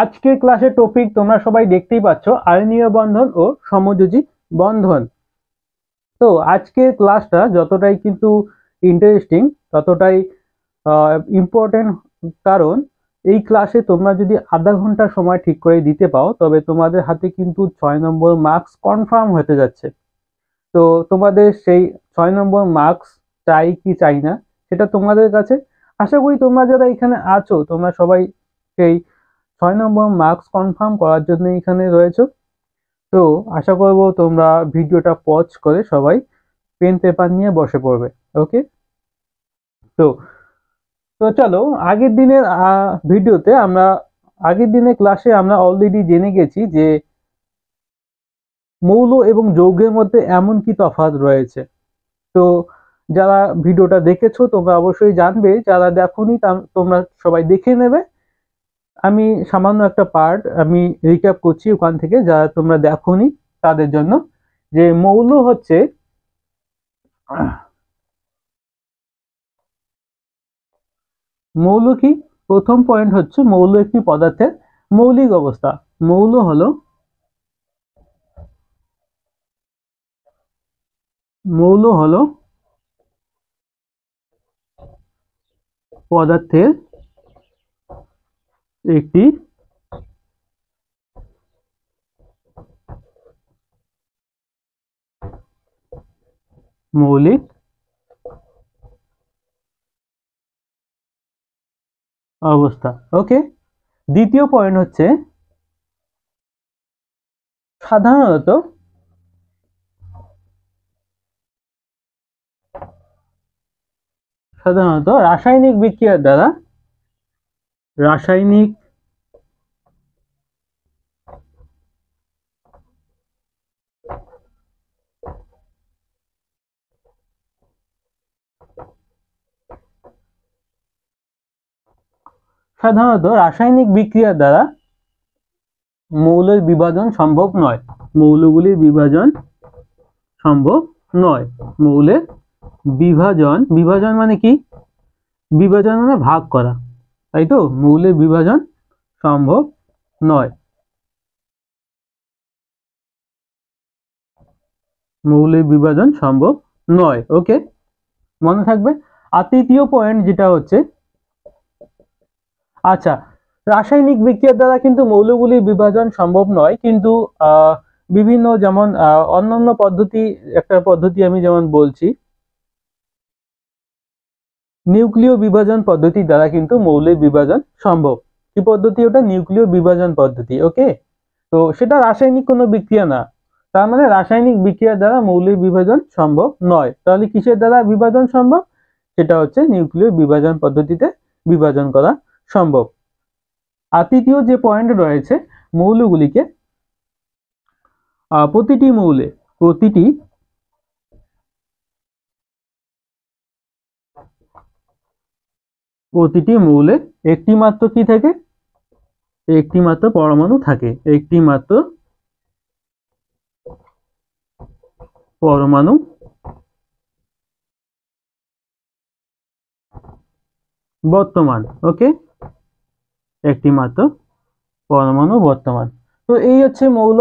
আজকের ক্লাসের টপিক তোমরা সবাই দেখতেই পাচ্ছ, আয়নীয় বন্ধন ও সমযোজী বন্ধন। তো আজকের ক্লাসটা যতটাই কিন্তু ইন্টারেস্টিং ততটাই ইম্পর্টেন্ট, কারণ এই ক্লাসে তোমরা যদি আধা ঘন্টা সময় ঠিক করে দিতে পাও তবে তোমাদের হাতে কিন্তু 6 নম্বর মার্কস কনফার্ম হতে যাচ্ছে। তো তোমাদের সেই 6 নম্বর মার্কস চাই কি চাই না সেটা তোমাদের কাছে। আশা করি তোমরা যারা এখানে আছো তোমরা সবাই সেই 6 নম্বর মার্কস কনফার্ম করার জন্য এখানে রয়েছে। তো আশা করব তোমরা ভিডিওটা পজ করে সবাই পেন পেপার নিয়ে বসে পড়বে। ওকে, তো তো চলো, আগের দিনের ভিডিওতে আমরা আগের দিনের ক্লাসে আমরা অলরেডি জেনে গেছি যে মৌল এবং যৌগের মধ্যে এমন কি তফাৎ রয়েছে। তো যারা ভিডিওটা দেখেছো তোমরা অবশ্যই জানবে, যারা দেখোনি তোমরা সবাই দেখে নেবে। আমি সামান্য একটা পার্ট আমি রিক্যাপ করছি ওখান থেকে, যারা তোমরা দেখোনি তাদের জন্য। যে মৌল হচ্ছে মৌল কি, প্রথম পয়েন্ট হচ্ছে মৌল একটি পদার্থের মৌলিক অবস্থা। মৌল হলো পদার্থের একটি মৌলিক অবস্থা। ওকে, দ্বিতীয় পয়েন্ট হচ্ছে সাধারণত রাসায়নিক বিক্রিয়ার দ্বারা মৌলের বিভাজন সম্ভব নয়। মৌলগুলির বিভাজন সম্ভব নয়। মৌলের বিভাজন মানে কি? বিভাজন মানে ভাগ করা, তাই তো? মৌলের বিভাজন সম্ভব নয়। মৌলের বিভাজন সম্ভব নয়। ওকে, মনে থাকবে। আর তৃতীয় পয়েন্ট যেটা হচ্ছে, আচ্ছা, রাসায়নিক বিক্রিয়ার দ্বারা কিন্তু মৌলগুলির বিভাজন সম্ভব নয়, কিন্তু বিভিন্ন যেমন অন্যান্য পদ্ধতি, একটা পদ্ধতি আমি যেমন বলছি, নিউক্লিয় বিভাজন পদ্ধতি দ্বারা কিন্তু মৌলের বিভাজন সম্ভব। কি পদ্ধতি ওটা? নিউক্লিয় বিভাজন পদ্ধতি। ওকে, তো সেটা রাসায়নিক কোনো বিক্রিয়া না, তার মানে রাসায়নিক বিক্রিয়ার দ্বারা মৌলের বিভাজন সম্ভব নয়। তাহলে কিসের দ্বারা বিভাজন সম্ভব? সেটা হচ্ছে নিউক্লিয় বিভাজন পদ্ধতিতে বিভাজন করা সম্ভব। আর তৃতীয় যে পয়েন্ট রয়েছে, মৌলগুলিকে প্রতিটি মৌলে একটি মাত্র কি থাকে? একটি মাত্র পরমাণু থাকে। একটি মাত্র পরমাণু বর্তমান। ওকে, একটি মাত্র পরমাণু বর্তমান। তো এই হচ্ছে মৌল।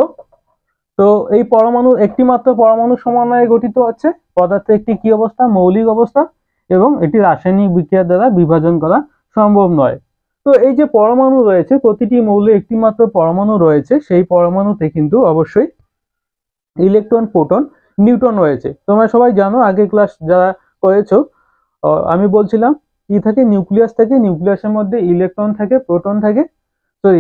তো এই পরমাণু, একটি মাত্র পরমাণু সমন্বয়ে গঠিত হচ্ছে পদার্থের একটি কি অবস্থা? মৌলিক অবস্থা, এবং এটি রাসায়নিক বিক্রিয়া দ্বারা বিভাজন করা সম্ভব নয়। তো এই যে পরমাণু রয়েছে, প্রতিটি মৌলে একটি মাত্র পরমাণু রয়েছে, সেই পরমাণুতে কিন্তু অবশ্যই ইলেকট্রন, প্রোটন, নিউট্রন রয়েছে। তোমরা সবাই জানো, আগের ক্লাস যারা করেছো, আমি বলছিলাম কি থাকে? নিউক্লিয়াস থাকে, নিউক্লিয়াসের মধ্যে ইলেকট্রন থাকে, প্রোটন থাকে।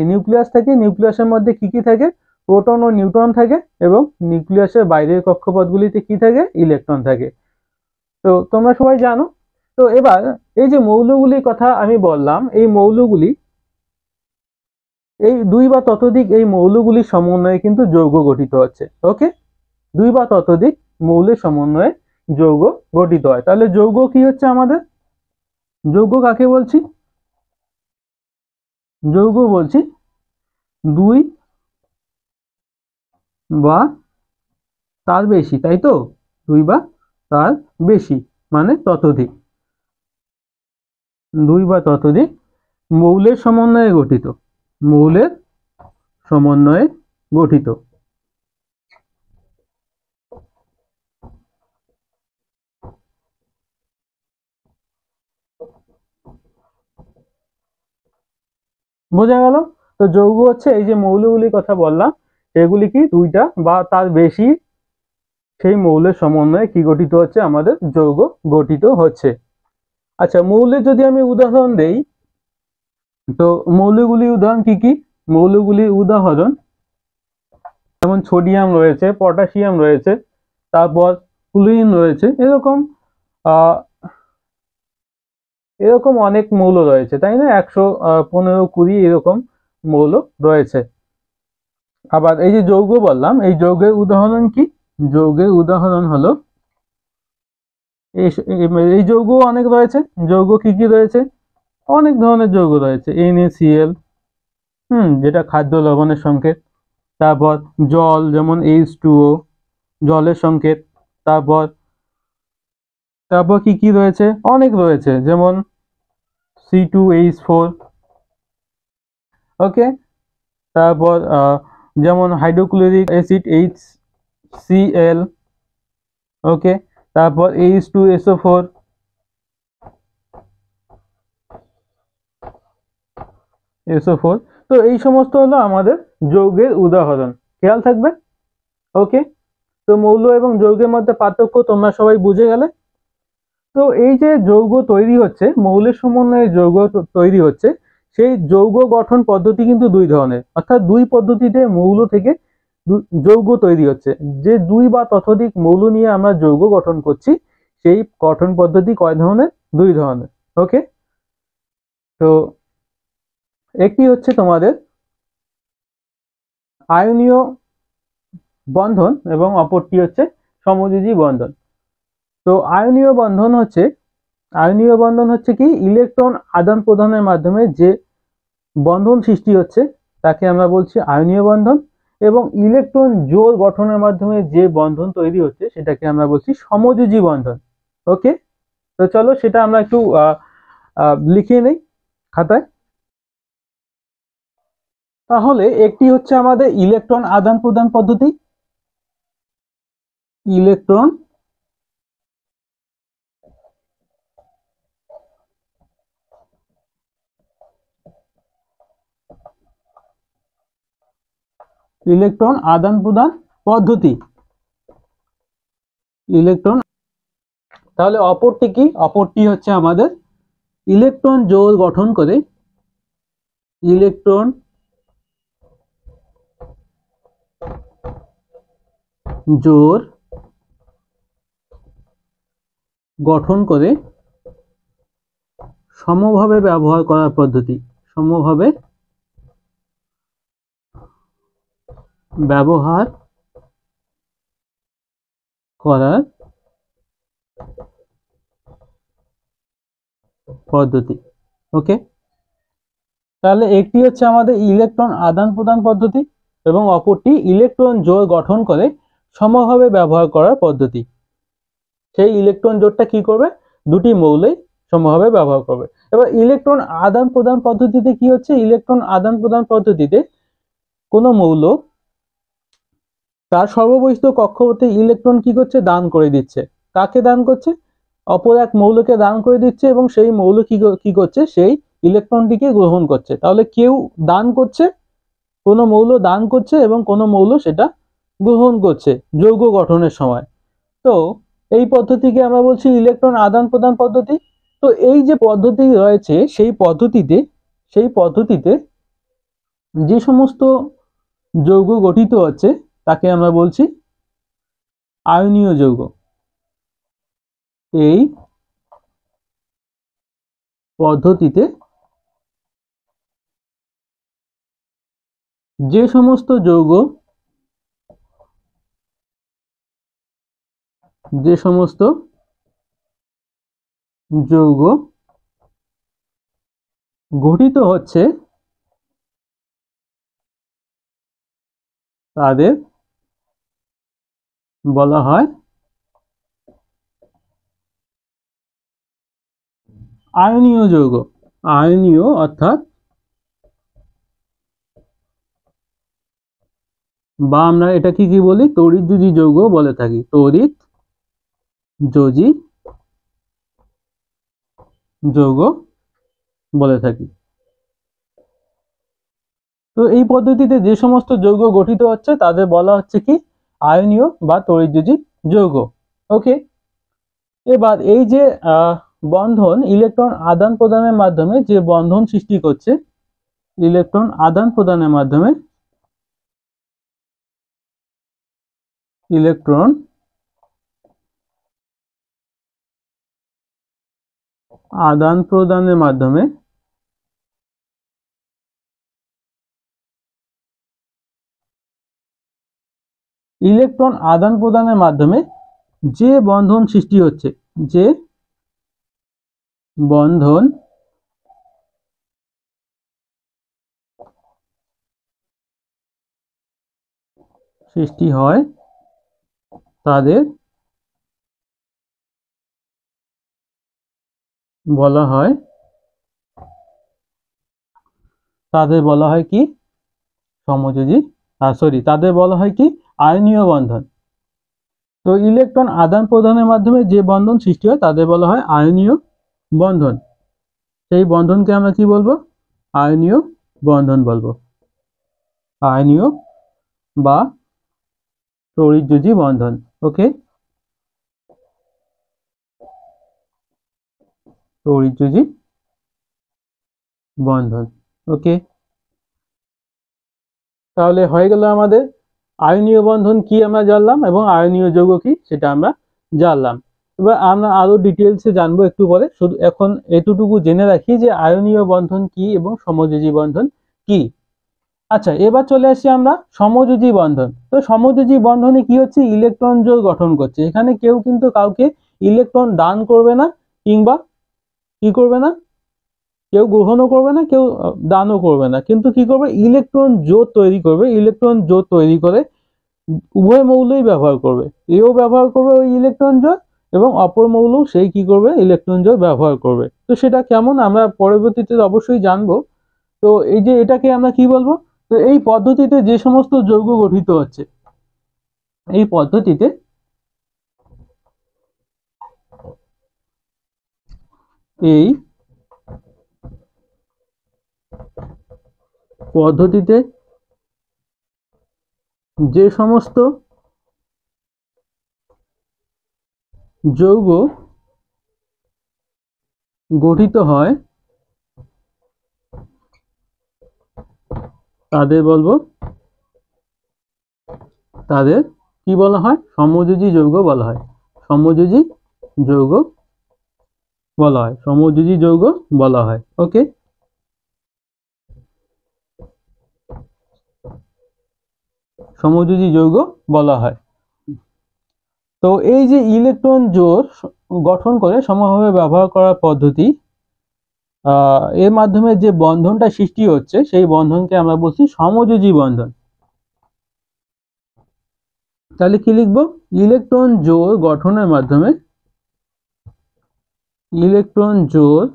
নিউক্লিয়াস থাকে, নিউক্লিয়াসের মধ্যে কি কি থাকে? প্রোটন ও নিউট্রন থাকে, এবং নিউক্লিয়াসের বাইরের কক্ষপথগুলিতে কি থাকে? ইলেকট্রন থাকে। তো তোমরা সবাই জানো। তো এবার এই যে মৌলগুলির কথা আমি বললাম, এই মৌলগুলি, এই দুই বা ততোধিক এই মৌলগুলির সমন্বয়ে কিন্তু যৌগ গঠিত হচ্ছে। ওকে, দুই বা ততোধিক মৌলের সমন্বয়ে যৌগ গঠিত হয়। তাহলে যৌগ কি হচ্ছে আমাদের? যৌগ কাকে বলছি? যৌগ বলছি দুই বা তার বেশি, তাই তো? দুই বা তার বেশি মানে ততোধিক। দুই বা ততোধিক মৌলের সমন্বয়ে গঠিত। মৌলের সমন্বয়ে গঠিত। বোঝা গেল? তো যৌগ হচ্ছে এই যে মৌলগুলির কথা বললাম, এগুলি কি দুইটা বা তার বেশি সেই মৌলের সমন্বয়ে কি গঠিত হচ্ছে, আমাদের যৌগ গঠিত হচ্ছে। আচ্ছা, মৌলের যদি আমি উদাহরণ দেই, তো মৌলগুলির উদাহরণ কি কি? মৌলগুলির উদাহরণ যেমন সোডিয়াম রয়েছে, পটাশিয়াম রয়েছে, তারপর ক্লোরিন রয়েছে, এরকম এরকম অনেক মৌল রয়েছে, তাই না? 115-20 এরকম মৌল রয়েছে। আবার এই যে যৌগ বললাম, এই যৌগের উদাহরণ কি? যৌগের উদাহরণ হলো এই যৌগ অনেক রয়েছে। যৌগ কি কি রয়েছে? অনেক ধরনের যৌগ রয়েছে। NaCl, যেটা খাদ্য লবণের সংকেত। তারপর জল, যেমন H2O, জলের সংকেত। তারপর তারপর কি কি রয়েছে? অনেক রয়েছে, যেমন C2H4। ওকে, তারপর যেমন হাইড্রোক্লোরিক অ্যাসিড HCl। ওকে, তারপর H2SO4। তো এই সমস্ত হলো আমাদের যৌগের উদাহরণ, খেয়াল থাকবে। ওকে, তো মৌল এবং যৌগের মধ্যে পার্থক্য তোমরা সবাই বুঝে গেলে। তো এই যে যৌগ তৈরি হচ্ছে, মৌলের সমন্বয়ে যৌগ তৈরি হচ্ছে, সেই যৌগ গঠন পদ্ধতি কিন্তু দুই ধরনের, অর্থাৎ দুই পদ্ধতিতে মৌল থেকে যৌগ তৈরি হচ্ছে। যে দুই বা ততোধিক মৌল নিয়ে আমরা যৌগ গঠন করছি, সেই গঠন পদ্ধতি কয় ধরনের? দুই ধরনের। ওকে, তো একটি হচ্ছে তোমাদের আয়নীয় বন্ধন এবং অপরটি হচ্ছে সমযোজী বন্ধন। তো আয়নীয় বন্ধন হচ্ছে কি? ইলেকট্রন আদান প্রদানের মাধ্যমে যে বন্ধন সৃষ্টি হচ্ছে তাকে আমরা বলছি আয়নীয় বন্ধন, এবং ইলেকট্রন জোড় গঠনের মাধ্যমে যে বন্ধন তৈরি হচ্ছে সেটাকে আমরা বলছি সমযোজী বন্ধন। ওকে, তো চলো সেটা আমরা একটু লিখে নেই খাতায়। তাহলে একটি হচ্ছে আমাদের ইলেকট্রন আদান প্রদান পদ্ধতি, ইলেকট্রন আদান প্রদান পদ্ধতি, ইলেকট্রন। তাহলে অপরটি কি? অপরটি হচ্ছে আমাদের ইলেকট্রন জোড় গঠন করে, ইলেকট্রন জোড় গঠন করে সমভাবে ব্যবহার করার পদ্ধতি, সমভাবে ব্যবহার করার পদ্ধতি। ওকে, তাহলে একটি হচ্ছে আমাদের ইলেকট্রন আদান প্রদান পদ্ধতি এবং অপরটি ইলেকট্রন জোড় গঠন করে সমভাবে ব্যবহার করার পদ্ধতি। সেই ইলেকট্রন জোড়টা কি করবে? দুটি মৌলেই সমভাবে ব্যবহার করবে। এবার ইলেকট্রন আদান প্রদান পদ্ধতিতে কি হচ্ছে? ইলেকট্রন আদান প্রদান পদ্ধতিতে কোনো মৌল তার সর্ববহিস্থ কক্ষপথে ইলেকট্রন কি করছে? দান করে দিচ্ছে। কাকে দান করছে? অপর এক মৌলকে দান করে দিচ্ছে, এবং সেই মৌল কি করছে? সেই ইলেকট্রনটিকে গ্রহণ করছে। তাহলে কেউ দান করছে, কোনো মৌল দান করছে এবং কোনো মৌল সেটা গ্রহণ করছে যৌগ গঠনের সময়। তো এই পদ্ধতিকে আমরা বলছি ইলেকট্রন আদান প্রদান পদ্ধতি। তো এই যে পদ্ধতি রয়েছে, সেই পদ্ধতিতে যে সমস্ত যৌগ গঠিত হচ্ছে তাকে আমরা বলছি আয়নীয় যৌগ। এই পদ্ধতিতে যে সমস্ত যৌগ গঠিত হচ্ছে তাদের বলা হয় আয়নীয় যৌগ। আয়নীয় অর্থাৎ বা আমরা এটাকে কি বলি, তড়িৎযোজী যৌগ বলে থাকি, তড়িৎযোজী যৌগ বলে থাকি। তো এই পদ্ধতিতে যে সমস্ত যৌগ গঠিত হচ্ছে তাদের বলা হচ্ছে কি, আয়নীয় বা তড়িৎযোজী যৌগ। ওকে, এবার এই যে বন্ধন, ইলেকট্রন আদান প্রদানের মাধ্যমে যে বন্ধন সৃষ্টি করছে, ইলেকট্রন আদান প্রদানের মাধ্যমে ইলেকট্রন আদান প্রদানের মাধ্যমে ইলেকট্রন আদান প্রদানের মাধ্যমে যে বন্ধন সৃষ্টি হচ্ছে, যে বন্ধন সৃষ্টি হয় তাদের বলা হয় কি, সমযোজী, তাদের বলা হয় কি, আয়নীয় বন্ধন। তো ইলেকট্রন আদান প্রদানের মাধ্যমে যে বন্ধন সৃষ্টি হয় তাদের বলা হয় আয়নীয় বন্ধন। সেই বন্ধনকে আমরা কি বলবো, আয়নীয় বন্ধন বলবো, আয়নীয় বা তড়িৎযোজী বন্ধন। ওকে, তড়িৎযোজী বন্ধন। ওকে, তাহলে হয়ে গেল আমাদের আয়নীয় বন্ধন কি আমরা জানলাম, এবং আয়নীয় যৌগ কি সেটা আমরা জানলাম। এবার আমরা আরো ডিটেলসে জানবো একটু পরে, শুধু এখন এতটুকু জেনে রাখি যে আয়নীয় বন্ধন কি এবং সমযোজী বন্ধন কি। আচ্ছা, এবার চলে আসি আমরা সমযোজী বন্ধন। তো সমযোজী বন্ধনে কি হচ্ছে, ইলেকট্রন জোড় গঠন করছে। এখানে কেউ কিন্তু কাউকে ইলেকট্রন দান করবে না, কিংবা কি করবে না, কেউ গ্রহণও করবে না, কেউ দানও করবে না, কিন্তু কি করবে, ইলেকট্রন জোড় তৈরি করবে। ইলেকট্রন জোড় তৈরি করে উভয় মৌলই ব্যবহার করবে, এও ব্যবহার করবে ওই ইলেকট্রন জোড়, এবং অপর মৌল সেই কি করবে, ইলেকট্রন জোড় ব্যবহার করবে। তো সেটা কেমন আমরা পরবর্তীতে অবশ্যই জানবো। তো এই যে এটাকে আমরা কি বলবো, তো এই পদ্ধতিতে যে সমস্ত যৌগ গঠিত হচ্ছে, এই পদ্ধতিতে যে সমস্ত যৌগ গঠিত হয় তাদের কি বলা হয়, সমযোজী যৌগ বলা হয়, সমযোজী যৌগ বলা হয়, সমযোজী যৌগ বলা হয়। ওকে, সমযোজী যৌগ বলা হয়। তো এই যে ইলেকট্রন জোড় গঠন করে সমভাবে ব্যবহার করার পদ্ধতি, এর মাধ্যমে যে বন্ধনটা সৃষ্টি হচ্ছে সেই বন্ধনকে আমরা বলছি সমযোজী বন্ধন। তাহলে কি লিখবো, ইলেকট্রন জোড় গঠনের মাধ্যমে, ইলেকট্রন জোড়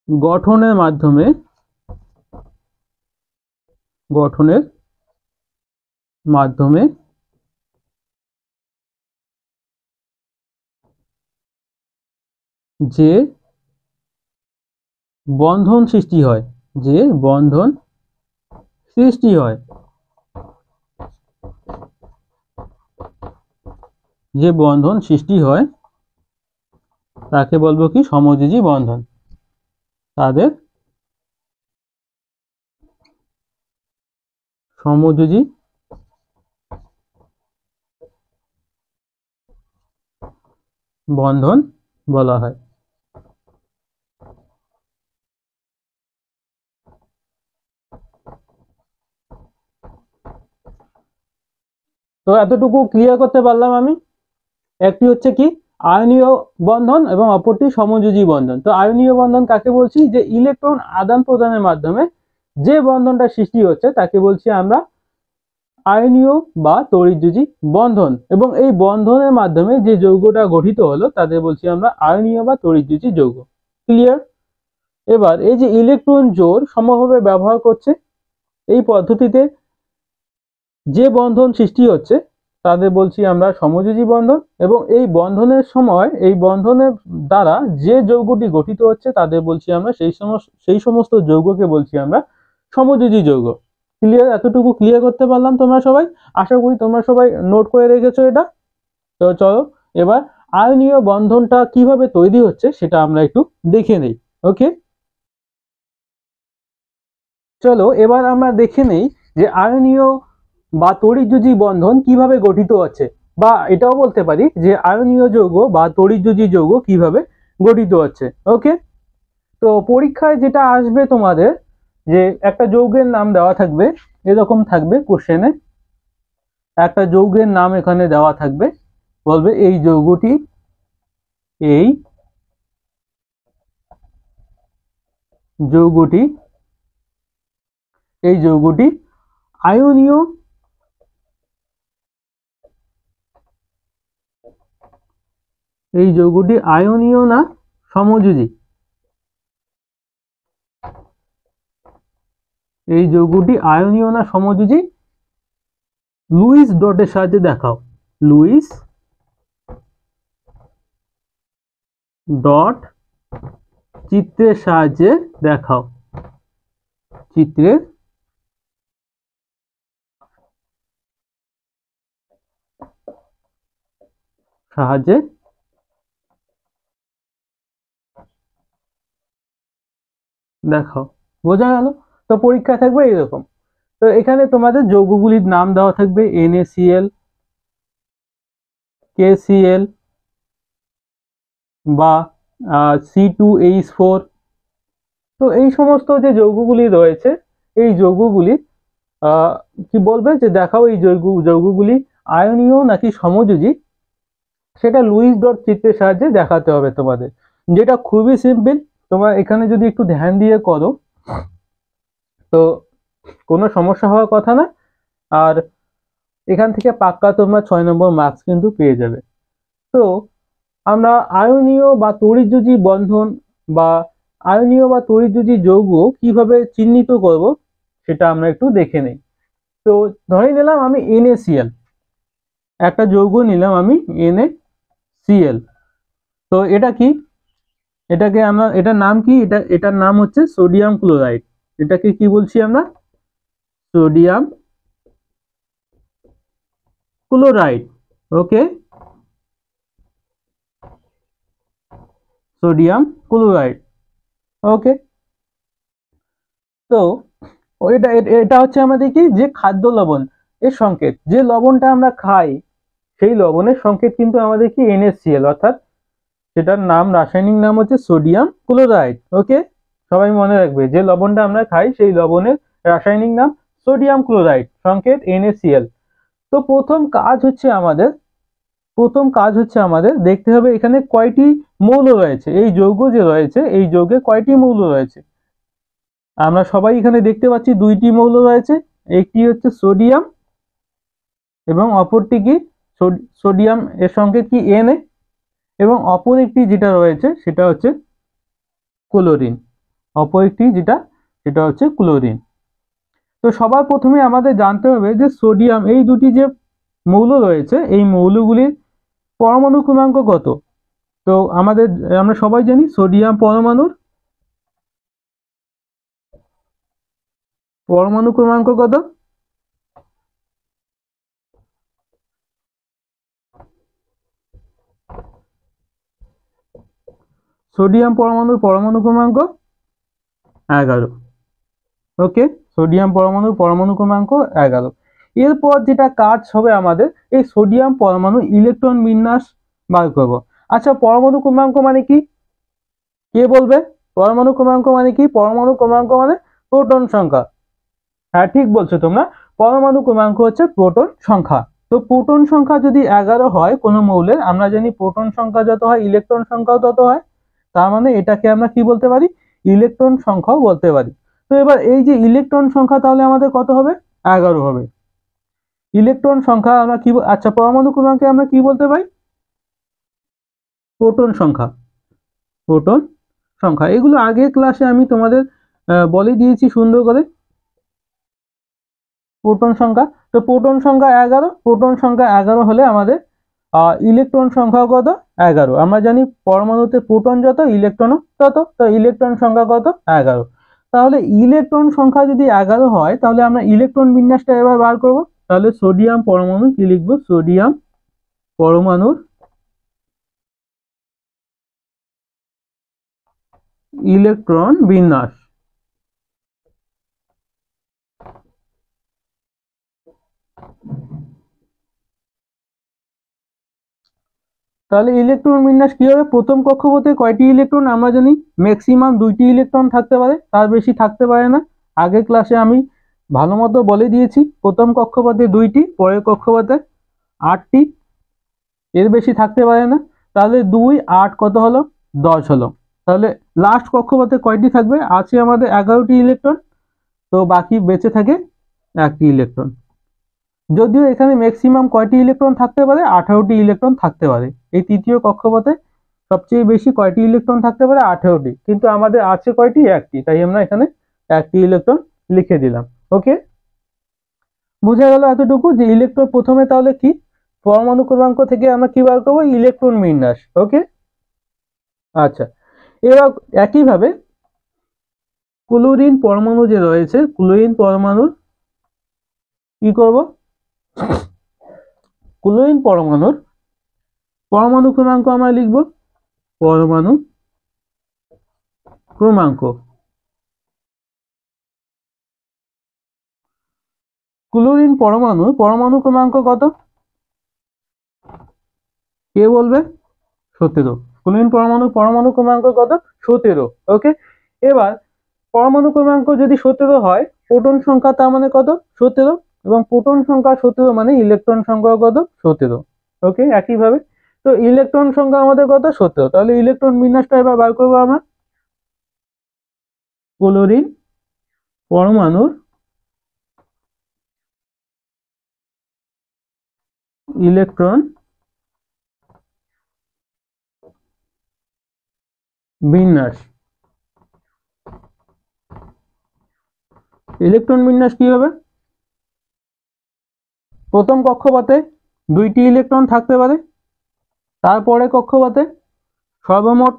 গঠনের মাধ্যমে যে বন্ধন সৃষ্টি হয়, যে বন্ধন সৃষ্টি হয়, যে বন্ধন সৃষ্টি হয় তাকে বলবো কি, সমযোজী বন্ধন। তাদের সমযোজী বন্ধন বলা হয়। তো এতটুকু ক্লিয়ার করতে পারলাম আমি। একটি হচ্ছে কি, আয়নীয় বন্ধন, এবং অপরটি সমযোজী বন্ধন। তো আয়নীয় বন্ধন কাকে বলছি, যে ইলেকট্রন আদান প্রদানের মাধ্যমে যে বন্ধনটা সৃষ্টি হচ্ছে তাকে বলছি আমরা আয়নীয় বা তড়িৎযোজী বন্ধন, এবং এই বন্ধনের মাধ্যমে যে যৌগটা গঠিত হলো তাদের বলছি আমরা আয়নীয় বা তড়িৎযোজী যৌগ। ক্লিয়ার? এবার এই যে ইলেকট্রন জোড় সমভাবে ব্যবহার করছে, এই পদ্ধতিতে যে বন্ধন সৃষ্টি হচ্ছে তাদের বলছি আমরা সমযোজী বন্ধন, এবং এই বন্ধনের সময় এই বন্ধনের দ্বারা যে যৌগটি গঠিত হচ্ছে তাদের বলছি আমরা সেই সমস্ত যৌগকে বলছি আমরা সমযোজী যৌগ। ক্লিয়ার? এতটুকু ক্লিয়ার করতে পারলাম তোমরা সবাই? আশা করি তোমরা সবাই নোট করে রেখেছো এটা। তো চলো এবার আয়নীয় বন্ধনটা কিভাবে তৈরি হচ্ছে সেটা আমরা একটু দেখে নেই। ওকে, চলো এবার আমরা দেখে নেই যে আয়নীয় বা তড়িৎযোজী বন্ধন কিভাবে গঠিত হচ্ছে, বা এটাও বলতে পারি যে আয়নীয় যৌগ বা তড়িৎযোজী যৌগ কিভাবে গঠিত হচ্ছে। ওকে, তো পরীক্ষায় যেটা আসবে তোমাদের, যে একটা যৌগের নাম দেওয়া থাকবে, এরকম থাকবে কোশ্চেনে, একটা যৌগের নাম এখানে দেওয়া থাকবে, বলবে এই যৌগটি এই যৌগটি এই যৌগটি আয়নীয় এই যৌগটি আয়নীয় না সমযোজী, এই যৌগটি আয়নীয় না সমযোজী, লুইস ডটের সাহায্যে দেখাও। লুইস ডট চিত্রের সাহায্যে দেখাও, চিত্রের সাহায্যে দেখাও। বোঝা গেল? তো পরীক্ষা থাকবে এরকম। তো এখানে তোমাদের যৌগগুলির নাম দেওয়া থাকবে NaCl, KCl বা C2H4। তো এই সমস্ত যে যৌগগুলি রয়েছে, এই যৌগগুলি কি বলবে যে দেখাও এই যৌগগুলি আয়নীয় নাকি সমযোজী, সেটা লুইস ডট চিত্রের সাহায্যে দেখাতে হবে তোমাদের, যেটা খুবই সিম্পল। তোমরা এখানে যদি একটু ধ্যান দিয়ে করো তো কোনো সমস্যা হওয়ার কথা না, আর এখান থেকে পাক্কা তোমরা 6 নম্বর মার্কস কিন্তু পেয়ে যাবে। তো আমরা আয়নীয় বা তড়িৎযোজী বন্ধন বা আয়নীয় বা তড়িৎযোজী যৌগ কিভাবে চিহ্নিত করব সেটা আমরা একটু দেখে নেই। তো ধরে নিলাম আমি NaCl, একটা যৌগ নিলাম আমি NaCl। তো এটা কি? এটাকে আমরা, এটার নাম কি? এটার নাম হচ্ছে সোডিয়াম ক্লোরাইড। এটাকে কি বলছি আমরা? Sodium chloride. Okay, sodium chloride. Okay, তো এটা এটা হচ্ছে আমাদের কি, যে খাদ্য লবণ এর সংকেত, যে লবণটা আমরা খাই সেই লবণের সংকেত কিন্তু আমাদের কি NaCl, অর্থাৎ সেটার নাম, রাসায়নিক নাম হচ্ছে সোডিয়াম ক্লোরাইড। ওকে, সবাই মনে রাখবে যে লবণটা আমরা খাই সেই লবণের রাসায়নিক নাম সোডিয়াম ক্লোরাইড, সংকেত NaCl। তো প্রথম কাজ হচ্ছে আমাদের দেখতে হবে এখানে কয়টি মৌল রয়েছে, এই যৌগ যে রয়েছে এই যৌগে কয়টি মৌল রয়েছে। আমরা সবাই এখানে দেখতে পাচ্ছি দুইটি মৌল রয়েছে, একটি হচ্ছে সোডিয়াম এবং অপরটি কি, সোডিয়াম এর সংকেত কি Na, এবং অপর একটি যেটা রয়েছে সেটা হচ্ছে ক্লোরিন, অপর একটি সেটা হচ্ছে ক্লোরিন। তো সবার প্রথমে আমাদের জানতে হবে যে সোডিয়াম, এই দুটি যে মৌল রয়েছে এই মৌলগুলির পরমাণু ক্রমাঙ্ক কত। তো আমরা সবাই জানি সোডিয়াম পরমাণু ক্রমাঙ্ক কত? সোডিয়াম পরমাণু ক্রমাঙ্ক 11। ওকে, সোডিয়াম পরমাণু ক্রমাঙ্ক 11। এরপর যেটা কাজ হবে আমাদের, এই সোডিয়াম পরমাণু ইলেকট্রন বিন্যাস বার করব। আচ্ছা, পরমাণু ক্রমাঙ্ক মানে কি? কে বলবে? পরমাণু ক্রমাঙ্ক মানে কি? পরমাণু ক্রমাঙ্ক মানে প্রোটন সংখ্যা। হ্যাঁ, ঠিক বলছো তোমরা, পরমাণু ক্রমাঙ্ক হচ্ছে প্রোটন সংখ্যা। তো প্রোটন সংখ্যা যদি 11 হয় কোনো মৌলের, আমরা জানি প্রোটন সংখ্যা যত হয় ইলেকট্রন সংখ্যাও তত হয়, তার মানে এটাকে আমরা কি বলতে পারি? ইলেকট্রন সংখ্যাও বলতে পারি। তো এবার এই যে ইলেকট্রন সংখ্যা তাহলে আমাদের কত হবে? 11 হবে। ইলেকট্রন সংখ্যা আমরা কি, আচ্ছা পরমাণু ক্রমাঙ্কে আমরা কি বলতে পারি? প্রোটন সংখ্যা, প্রোটন সংখ্যা, এগুলো আগের ক্লাসে আমি তোমাদের বলে দিয়েছি সুন্দর করে। প্রোটন সংখ্যা, তো প্রোটন সংখ্যা 11, প্রোটন সংখ্যা 11 হলে আমাদের ইলেকট্রন সংখ্যা কত? 11। আমরা জানি পরমাণুতে প্রোটন যত ইলেকট্রনও তত, তো ইলেকট্রন সংখ্যা কত? 11। তাহলে ইলেকট্রন সংখ্যা যদি 11 হয় তাহলে আমরা ইলেকট্রন বিন্যাসটা এবার বার করব। তাহলে সোডিয়াম পরমাণু কি লিখবো? সোডিয়াম পরমাণুর ইলেকট্রন বিন্যাস। তাহলে ইলেকট্রন বিন্যাস কি হবে? প্রথম কক্ষপথে কয়টি ইলেকট্রন? আমরা জানি ম্যাক্সিমাম 2টি ইলেকট্রন থাকতে পারে, তার বেশি থাকতে পারে না। আগের ক্লাসে আমি ভালো মতো বলে দিয়েছি, প্রথম কক্ষপথে 2টি, পরের কক্ষপথে 8টি, এর বেশি থাকতে পারে না। তাহলে 2 8 কত হলো? 10 হলো। তাহলে লাস্ট কক্ষপথে কয়টি থাকবে? আছে আমাদের 11টি ইলেকট্রন, তো বাকি বেঁচে থাকে 1টি ইলেকট্রন। যদিও এখানে ম্যাক্সিমাম কয়টি ইলেকট্রন থাকতে পারে? 18টি ইলেকট্রন থাকতে পারে। এই তৃতীয় কক্ষপথে সবচেয়ে বেশি কয়টি ইলেকট্রন থাকতে পারে? 18টি, কিন্তু আমাদের আছে কয়টি? 1টি, তাই আমরা এখানে 1টি ইলেকট্রন লিখে দিলাম। ওকে, বোঝা গেল এতটুকু যে ইলেকট্রন প্রথমে তাহলে কি পরমাণু ক্রমাঙ্ক থেকে আমরা কি বার করবো? ইলেকট্রন বিন্যাস। ওকে, আচ্ছা, এবার একইভাবে ক্লোরিন পরমাণু যে রয়েছে, ক্লোরিন পরমাণুর কি করব? ক্লোরিন পরমাণুর পরমাণু ক্রমাঙ্ক আমরা লিখব পরমাণু ক্রমাঙ্ক। ক্লোরিন পরমাণু ক্রমাঙ্ক কত? কে বলবে? 17। ক্লোরিন পরমাণু ক্রমাঙ্ক কত? 17। ওকে, এবার পরমাণু ক্রমাঙ্ক যদি 17 হয়, প্রোটন সংখ্যা তার মানে কত? 17, এবং প্রোটন সংখ্যা 17 মানে ইলেকট্রন সংখ্যা কত? 17। ওকে, একইভাবে তো ইলেকট্রন সংখ্যা আমাদের কত? 17। তাহলে ইলেকট্রন বিন্যাসটা এবার বার করবো আমরা। ক্লোরিন পরমাণুর ইলেকট্রন বিন্যাস। ইলেকট্রন বিন্যাস কি হবে? প্রথম কক্ষপথে 2টি ইলেকট্রন থাকতে পারে, তারপরে কক্ষপথে সর্বমোট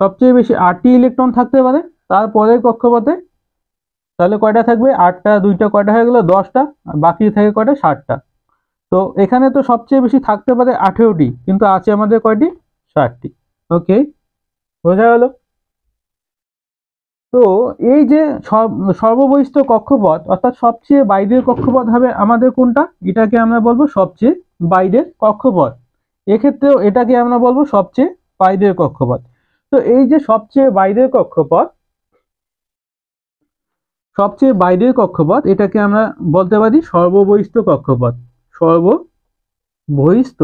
সবচেয়ে বেশি 8টি ইলেকট্রন থাকতে পারে, তারপরে কক্ষপথে তাহলে কয়টা থাকবে? 8টা, 2টা কয়টা হয়ে গেল? 10টা, বাকি থাকে কয়টা? 7টা। তো এখানে তো সবচেয়ে বেশি থাকতে পারে 18টি, কিন্তু আছে আমাদের কয়টি? 7টি। ওকে, বোঝা গেল? তো এই যে সর্ববহিষ্ঠ কক্ষপথ অর্থাৎ সবচেয়ে বাইরের কক্ষপথ হবে আমাদের কোনটা? এটাকে আমরা বলবো সবচেয়ে বাইরের কক্ষপথ। এক্ষেত্রেও এটাকে আমরা বলবো সবচেয়ে বাইরের কক্ষপথ। তো এই যে সবচেয়ে বাইরের কক্ষপথ, সবচেয়ে বাইরের কক্ষপথ এটাকে আমরা বলতে পারি সর্ববহিষ্ঠ কক্ষপথ। সর্ববহিষ্ঠ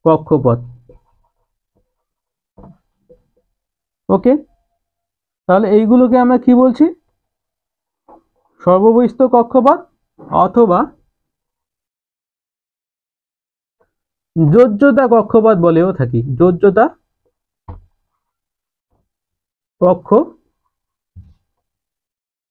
কক্ষপথ। ওকে, তাহলে এইগুলোকে আমরা কি বলছি? সর্ববহিষ্ঠ কক্ষপথ অথবা যোজ্যতা কক্ষপথ বলেও থাকি। যোজ্যতা কক্ষ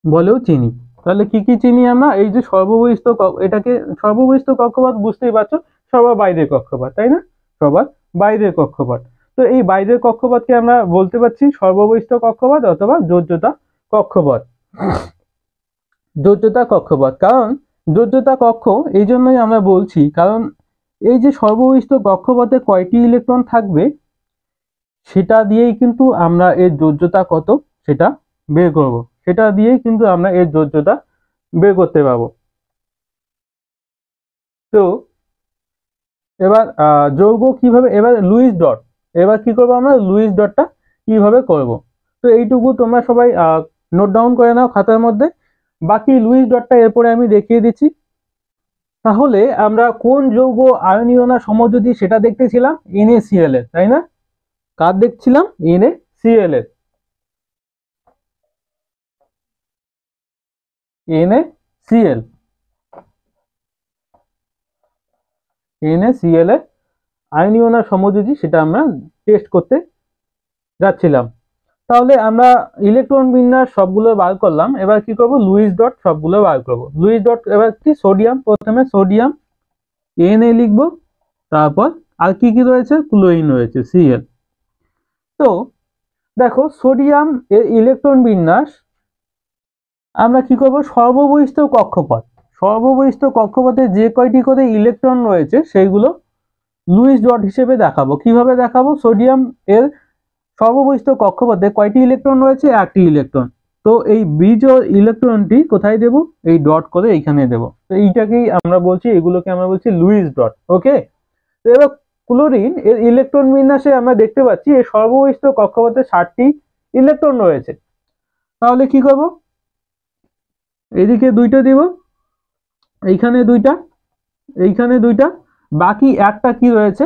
বলেও চিনি। তাহলে কি কি চিনি আমরা? এই যে সর্ববহিষ্ঠ, এটাকে সর্ববহিষ্ঠ কক্ষপথ বুঝতেই পারছো, সবার বাইরের কক্ষপথ, তাই না? সবার বাইরের কক্ষপথ। তো এই বাইরের কক্ষপথকে আমরা বলতে পারছি সর্ববহিষ্ঠ কক্ষপথ অথবা যোজ্যতা কক্ষপথ। যোজ্যতা কক্ষপথ, কারণ যোজ্যতা কক্ষ এই জন্যই আমরা বলছি, কারণ এই যে সর্ববহিষ্ঠ কক্ষপথে কয়টি ইলেকট্রন থাকবে সেটা দিয়েই কিন্তু আমরা এর যোজ্যতা কত সেটা বের করব। সেটা দিয়েই কিন্তু আমরা এর যোজ্যতা বের করতে পারবো। তো এবার যৌগ কিভাবে, এবার লুইস ডট, এবার কি করবো আমরা? লুইস ডটটা কিভাবে করব? তো এইটুকু তোমরা সবাই নোট ডাউন করে নাও খাতার মধ্যে, বাকি লুইস ডটটা এরপরে আমি দেখিয়ে দিচ্ছি। তাহলে আমরা কোন যৌগ আয়নীয়না সমযোজী সেটা দেখতেছিলাম NaCl এর, তাই না? কার দেখছিলাম? NaCl এর। NaCl এর আয়নীয়না সমযোজী সেটা আমরা টেস্ট করতে যাচ্ছিলাম। তাহলে আমরা ইলেকট্রন বিন্যাস সবগুলো বার করলাম, এবার কি করব, লুইস ডট সবগুলো বার করব। লুইস ডট এবার কি, সোডিয়াম, প্রথমে সোডিয়াম Na লিখবো, তারপর আর কি কি রয়েছে, ক্লোরিন রয়েছে Cl। তো দেখো সোডিয়াম এর ইলেকট্রন বিন্যাস আমরা কি করব, সর্ববহিষ্ঠ কক্ষপথ, সর্ববহিষ্ঠ কক্ষপথে যে কয়টি করে ইলেকট্রন রয়েছে সেইগুলো লুইস ডট হিসেবে দেখাবো। কিভাবে দেখাবো, সোডিয়াম এর সর্ববহিষ্ঠ কক্ষপথে কয়টি ইলেকট্রন রয়েছে, একটি ইলেকট্রন। তো এই বিজোড় ইলেকট্রনটি কোথায় দেব, এই ডট করে এইখানে দেব। তো এইটাকেই আমরা বলছি, এগুলোকে আমরা বলছি লুইস ডট। ওকে, তো এবার ক্লোরিন এর ইলেকট্রন বিন্যাসে আমরা দেখতে পাচ্ছি এই সর্ববহিষ্ঠ কক্ষপথে 60টি ইলেকট্রন রয়েছে। তাহলে কি করব, এদিকে দুইটা দিব, এইখানে দুইটা, এইখানে দুইটা, বাকি একটা কি রয়েছে,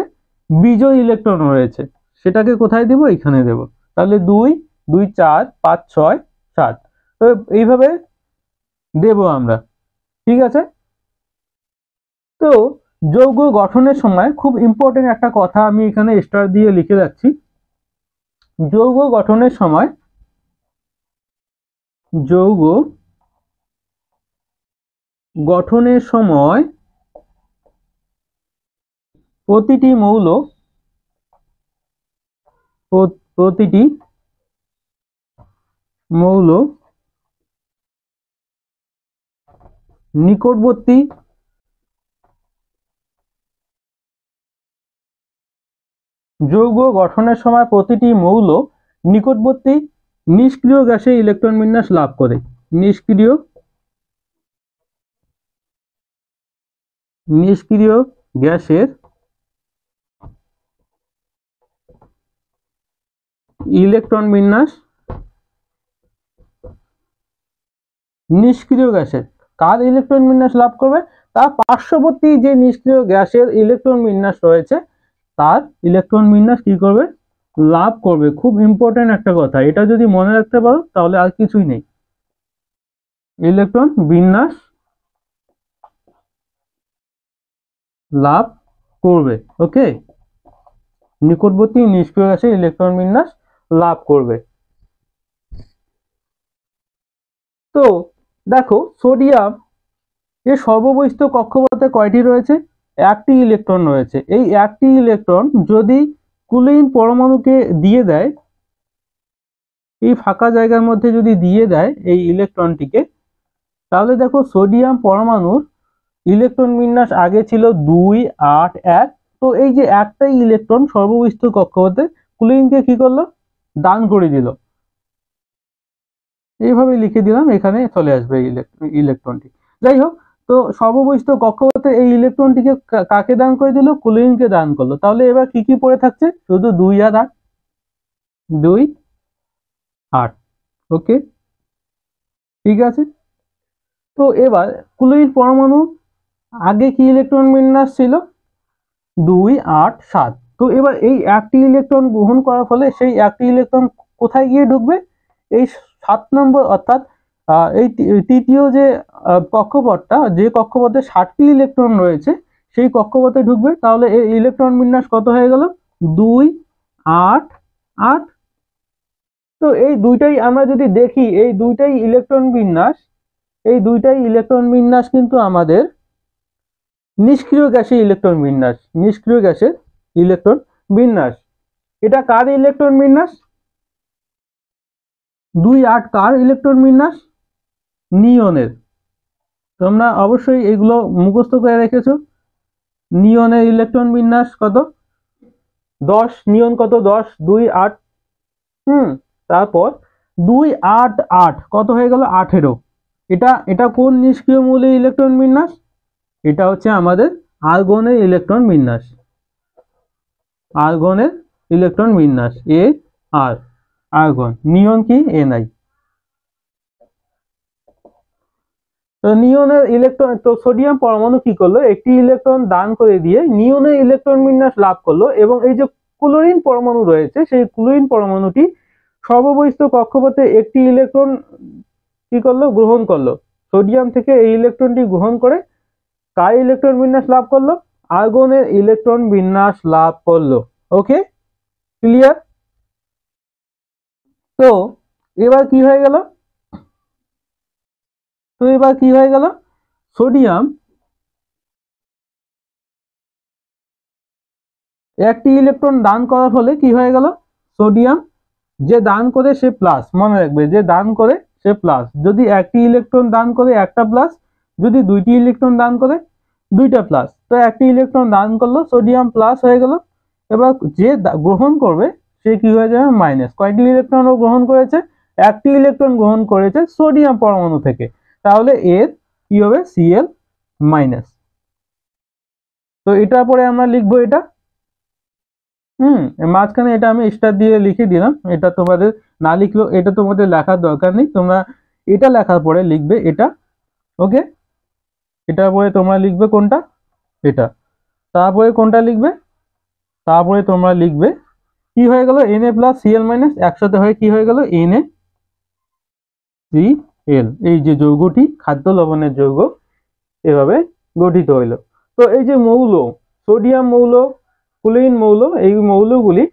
বিজোড় ইলেকট্রন রয়েছে, সেটাকে কোথায় দেব, এইখানে দেব। তাহলে 2 2 4 5 6 7, তো এইভাবে দেব আমরা। ঠিক আছে, তো যৌগ গঠনের সময় খুব ইম্পর্টেন্ট একটা কথা আমি এখানে স্টার দিয়ে লিখে যাচ্ছি। যৌগ গঠনের সময়, যৌগ গঠনের সময় প্রতিটি মৌল, প্রতিটি মৌল নিকটবর্তী যৌগ গঠনের সময় প্রতিটি মৌল নিকটবর্তী নিষ্ক্রিয় গ্যাসে ইলেকট্রন বিন্যাস লাভ করে। নিষ্ক্রিয় গ্যাসের ইলেকট্রন বিন্যাস, নিষ্ক্রিয় গ্যাসের কার ইলেকট্রন বিন্যাস লাভ করবে, তার পার্শ্ববর্তী যে নিষ্ক্রিয় গ্যাসের ইলেকট্রন বিন্যাস রয়েছে তার ইলেকট্রন বিন্যাস কি করবে, লাভ করবে। খুব ইম্পর্টেন্ট একটা কথা, এটা যদি মনে রাখতে পারো তাহলে আর কিছুই নেই। ইলেকট্রন বিন্যাস লাভ করবে। ওকে, নিকটবর্তী নিষ্ক্রিয় গ্যাসে ইলেকট্রন বিন্যাস লাভ করবে। তো দেখো সোডিয়াম এর সর্ববহিষ্ঠ কক্ষপথে কয়টি রয়েছে, একটি ইলেকট্রন রয়েছে। এই একটি ইলেকট্রন যদি ক্লোরিন পরমাণুকে দিয়ে দেয়, এই ফাঁকা জায়গার মধ্যে যদি দিয়ে দেয় এই ইলেকট্রনটিকে, তাহলে দেখো সোডিয়াম পরমাণুর ইলেকট্রন বিন্যাস আগে ছিল 2 8 1। তো এই যে একটাই ইলেকট্রন সর্ববহিষ্ঠ কক্ষপথে ক্লোরিনকে কি করলো, দান করে দিল। এইভাবে লিখে দিলাম, এখানে চলে আসবে ইলেকট্রনটি। যাই হোক, তো সর্ববহিষ্ঠ কক্ষপথে এই ইলেকট্রনটিকে কাকে দান করে দিল, ক্লোরিনকে দান করলো। তাহলে এবার কি কি পড়ে থাকছে, শুধু 2 আর 8, 2 8। ওকে, ঠিক আছে। তো এবার ক্লোরিন পরমাণু আগে কি ইলেকট্রন বিন্যাস ছিল, 2 8 7। তো এবার এই একটি ইলেকট্রন গ্রহণ করার ফলে সেই একটি ইলেকট্রন কোথায় গিয়ে ঢুকবে, এই 7 নম্বর, অর্থাৎ এই তৃতীয় যে কক্ষপথটা, যে কক্ষপথে 60টি ইলেকট্রন রয়েছে সেই কক্ষপথে ঢুকবে। তাহলে এই ইলেকট্রন বিন্যাস কত হয়ে গেল, 2 8 8। তো এই দুইটাই আমরা যদি দেখি, এই দুইটাই ইলেকট্রন বিন্যাস, এই দুইটাই ইলেকট্রন বিন্যাস কিন্তু আমাদের নিষ্ক্রিয় গ্যাসের ইলেকট্রন বিন্যাস, নিষ্ক্রিয় গ্যাসের ইলেকট্রন বিন্যাস। এটা কার ইলেকট্রন বিন্যাস, 2 8 কার ইলেকট্রন বিন্যাস, নিয়নের। তোমরা অবশ্যই এগুলো মুখস্থ করে রেখেছো। নিয়নের ইলেকট্রন বিন্যাস কত, 10, নিয়ন কত 10 2 8। তারপর 2 8 8 কত হয়ে গেল, 18। এটা কোন নিষ্ক্রিয় মৌলের ইলেকট্রন বিন্যাস, এটা হচ্ছে আমাদের আর্গনের ইলেকট্রন বিন্যাস, আর্গনের ইলেকট্রন বিন্যাস এ আর, আর্গন। নিয়ন কি, Ni। তো নিয়নের ইলেকট্রন, তো সোডিয়াম পরমাণু কি করলো, একটি ইলেকট্রন দান করে দিয়ে নিয়নের ইলেকট্রন বিন্যাস লাভ করলো। এবং এই যে ক্লোরিন পরমাণু রয়েছে সেই ক্লোরিন পরমাণুটি সর্ববহিষ্ঠ কক্ষপথে একটি ইলেকট্রন কি করলো, গ্রহণ করলো। সোডিয়াম থেকে এই ইলেকট্রনটি গ্রহণ করে কার ইলেকট্রন বিন্যাস লাভ করলো, আর্গনের ইলেকট্রন বিন্যাস লাভ করলো। ওকে, ক্লিয়ার। তো এবার কি হয়ে গেল, সোডিয়াম একটি ইলেকট্রন দান করার ফলে কি হয়ে গেল, সোডিয়াম যে দান করে সে প্লাস, মনে রাখবে যে দান করে সে প্লাস, যদি একটি ইলেকট্রন দান করে একটা প্লাস, যদি দুইটি ইলেকট্রন দান করে দুইটা প্লাস, তো একটি ইলেকট্রন দান করলো সোডিয়াম প্লাস হয়ে গেল। এবার যে গ্রহণ করবে সে কি হয়ে যাবে মাইনাস। কয়টি ইলেকট্রন ও গ্রহণ করেছে, একটি ইলেকট্রন গ্রহণ করেছে সোডিয়াম পরমাণু থেকে, তাহলে এর কি হবে Cl মাইনাস। তো এটার পরে আমরা লিখবো এটা, মাঝখানে এটা আমি স্টার দিয়ে লিখে দিলাম, এটা তোমাদের না লিখলেও এটা তোমাদের লেখার দরকার নেই, তোমরা এটা লেখার পরে লিখবে এটা। ওকে, এটার পরে তোমরা লিখবে কোনটা, এটা, তারপরে কোনটা লিখবে, তারপরে তোমরা লিখবে কি হয়ে গেল Na প্লাস Cl মাইনাস একসাথে হয়ে কি হয়ে গেল NaCl, এই যে যৌগটি খাদ্য লবণের যৌগ এভাবে গঠিত হইল। তো এই যে মৌল, সোডিয়াম মৌল, ক্লোরিন মৌল, এই মৌলগুলি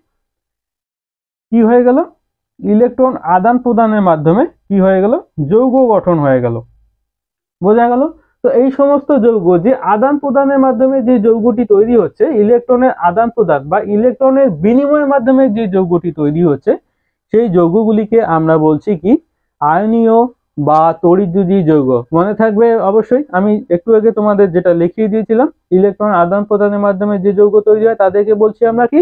কি হয়ে গেল, ইলেকট্রন আদান প্রদানের মাধ্যমে কি হয়ে গেল, যৌগ গঠন হয়ে গেল। বোঝা গেল? তো এই সমস্ত যৌগ যে আদান প্রদানের মাধ্যমে যে যৌগটি তৈরি হচ্ছে, ইলেকট্রনের আদান প্রদান বা ইলেকট্রনের বিনিময়ের মাধ্যমে যে যৌগটি তৈরি হচ্ছে, সেই যৌগগুলিকে আমরা বলছি কি আয়নীয় বা তড়িৎদ্যুতি যৌগ। মনে থাকবে অবশ্যই, আমি একটু আগে তোমাদের যেটা লিখিয়ে দিয়েছিলাম, ইলেকট্রন আদান প্রদানের মাধ্যমে যে যৌগ তৈরি হয় তাদেরকে বলছি আমরা কি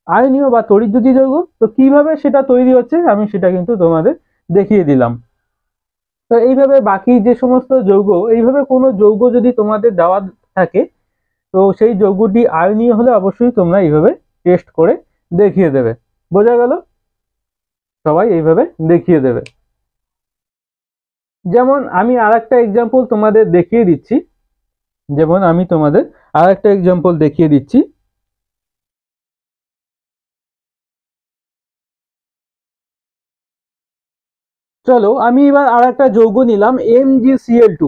আয়নীয় বা তড়িৎদ্যুতি যৌগ। তো কিভাবে সেটা তৈরি হচ্ছে আমি সেটা কিন্তু তোমাদের দেখিয়ে দিলাম। তো এইভাবে বাকি যে সমস্ত যৌগ, এইভাবে কোনো যৌগ যদি তোমাদের দেওয়া থাকে তো সেই যৌগটি আয়নীয় হলে অবশ্যই তোমরা এইভাবে টেস্ট করে দেখিয়ে দেবে। বোঝা গেল? সবাই এইভাবে দেখিয়ে দেবে। যেমন আমি আরেকটা এক্সাম্পল তোমাদের দেখিয়ে দিচ্ছি, চলো আমি এবার আরেকটা যৌগ নিলাম MgCl2।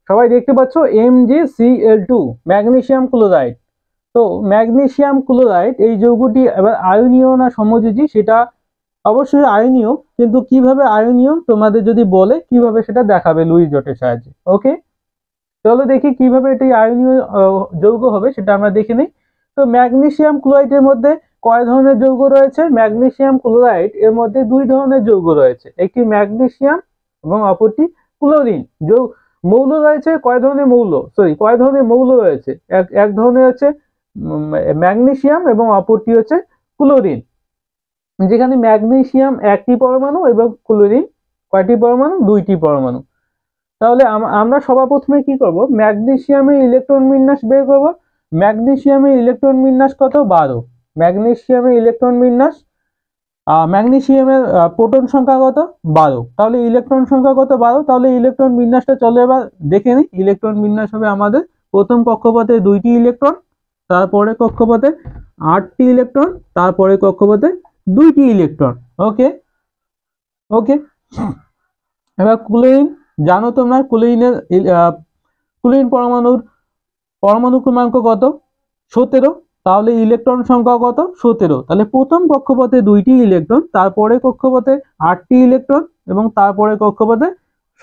সবাই দেখতে পাচ্ছ MgCl2, ম্যাগনেসিয়াম ক্লোরাইড। তো ম্যাগনেসিয়াম ক্লোরাইড এই যৌগটি এবার আয়নীয় না সমযোজী সেটা অবশ্যই আয়নীয়, কিন্তু কিভাবে আয়নীয় তোমাদের যদি বলে কিভাবে সেটা দেখাবে লুইস ডটের সাহায্যে। ওকে, চলো দেখি কিভাবে এটি আয়নীয় যৌগ হবে সেটা আমরা দেখে নিই। তো ম্যাগনেসিয়াম ক্লোরাইডের মধ্যে কয় ধরনের যৌগ রয়েছে, ম্যাগনেসিয়াম ক্লোরাইড এর মধ্যে দুই ধরনের যৌগ রয়েছে, একটি ম্যাগনেসিয়াম এবং অপরটি ক্লোরিন। মৌল রয়েছে কয় ধরনের মৌল রয়েছে, এক ধরনের হচ্ছে ম্যাগনেসিয়াম এবং অপরটি হচ্ছে ক্লোরিন। যেখানে ম্যাগনেসিয়াম একটি পরমাণু এবং ক্লোরিন কয়টি পরমাণু, দুইটি পরমাণু। তাহলে আমরা সবার প্রথমে কি করব, ম্যাগনেসিয়ামের ইলেকট্রন বিন্যাস বের করব। ম্যাগনেসিয়ামের ইলেকট্রন বিন্যাস কত, 12। ম্যাগনেসিয়ামের ইলেকট্রন বিন্যাস, ম্যাগনেসিয়ামের প্রোটন সংখ্যা কত, 12। তাহলে ইলেকট্রন সংখ্যা কত, 12। তাহলে ইলেকট্রন বিন্যাসটা চলো এবার দেখে নিই। ইলেকট্রন বিন্যাস হবে আমাদের প্রথম কক্ষপথে 2টি ইলেকট্রন, তারপরে কক্ষপথে 8টি ইলেকট্রন, তারপরে কক্ষপথে 2টি ইলেকট্রন। ওকে ওকে, এবার ক্লোরিন, জানো তোমরা ক্লোরিন পরমাণু ক্রমাঙ্ক কত, 17। তাহলে ইলেকট্রন সংখ্যা কত, 17। তাহলে প্রথম কক্ষপথে 2টি ইলেকট্রন, তারপরে কক্ষপথে 8টি ইলেকট্রন এবং তারপরে কক্ষপথে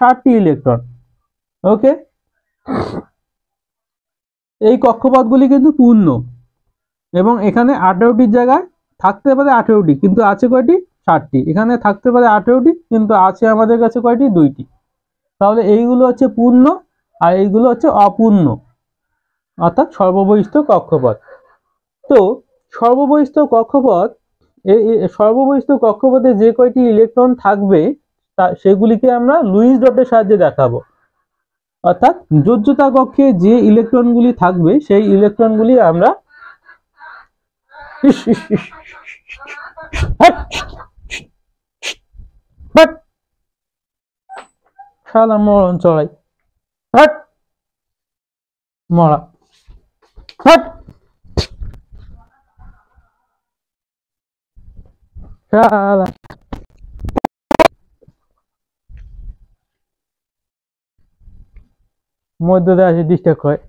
7টি ইলেকট্রন। ওকে, এই কক্ষপথগুলি কিন্তু পূর্ণ এবং এখানে 18টির জায়গায় থাকতে পারে 18টি, কিন্তু আছে কয়টি, 7টি। এখানে থাকতে পারে 18টি, কিন্তু আছে আমাদের কাছে কয়টি, 2টি। তাহলে এইগুলো হচ্ছে পূর্ণ আর এইগুলো হচ্ছে অপূর্ণ, অর্থাৎ সর্ববহিস্থ কক্ষপথ। তো সর্ববহিস্থ কক্ষপথে যে কয়টি ইলেকট্রন থাকবে সেগুলিকে আমরা লুইস ডটের সাহায্যে দেখাবো। অর্থাৎ যোজ্যতা কক্ষে যে ইলেকট্রনগুলি থাকবে সেই ইলেকট্রনগুলি আমরা শালা মরণ চড়াই, মরা, শালা মধ্য দিয়ে আসে ডিস্টার্ব হয়।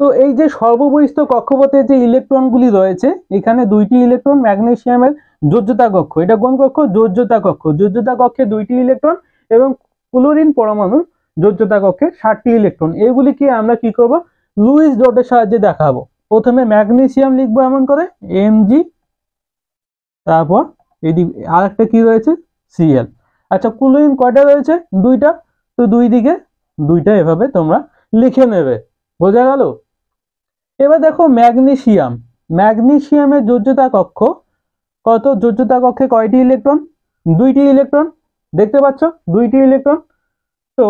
তো এই যে সর্ববহিস্থ কক্ষপথে যে ইলেকট্রনগুলি রয়েছে, এখানে দুইটি ইলেকট্রন ম্যাগনেসিয়ামের যোজ্যতা কক্ষ, এটা কোন কক্ষ? যোজ্যতা কক্ষ। যোজ্যতা কক্ষে দুইটি ইলেকট্রন এবং ক্লোরিন পরমাণুর যোজ্যতা কক্ষে 7টি ইলেকট্রন। এগুলিকে আমরা কি করব? লুইস ডটের সাহায্যে দেখাবো। প্রথমে ম্যাগনেসিয়াম লিখবো এমন করে Mg, তারপর এদিকে আরেকটা কি রয়েছে? Cl। আচ্ছা, ক্লোরিন কয়টা রয়েছে? দুইটা। তো দুই দিকে দুইটা এভাবে তোমরা লিখে নেবে। বোঝা গেল? এবার দেখো ম্যাগনেসিয়াম, ম্যাগনেসিয়ামের যোজ্যতা কক্ষ কত? যোজ্যতা কক্ষে কয়টি ইলেকট্রন? দুইটি ইলেকট্রন। দেখতে পাচ্ছ? দুইটি ইলেকট্রন। তো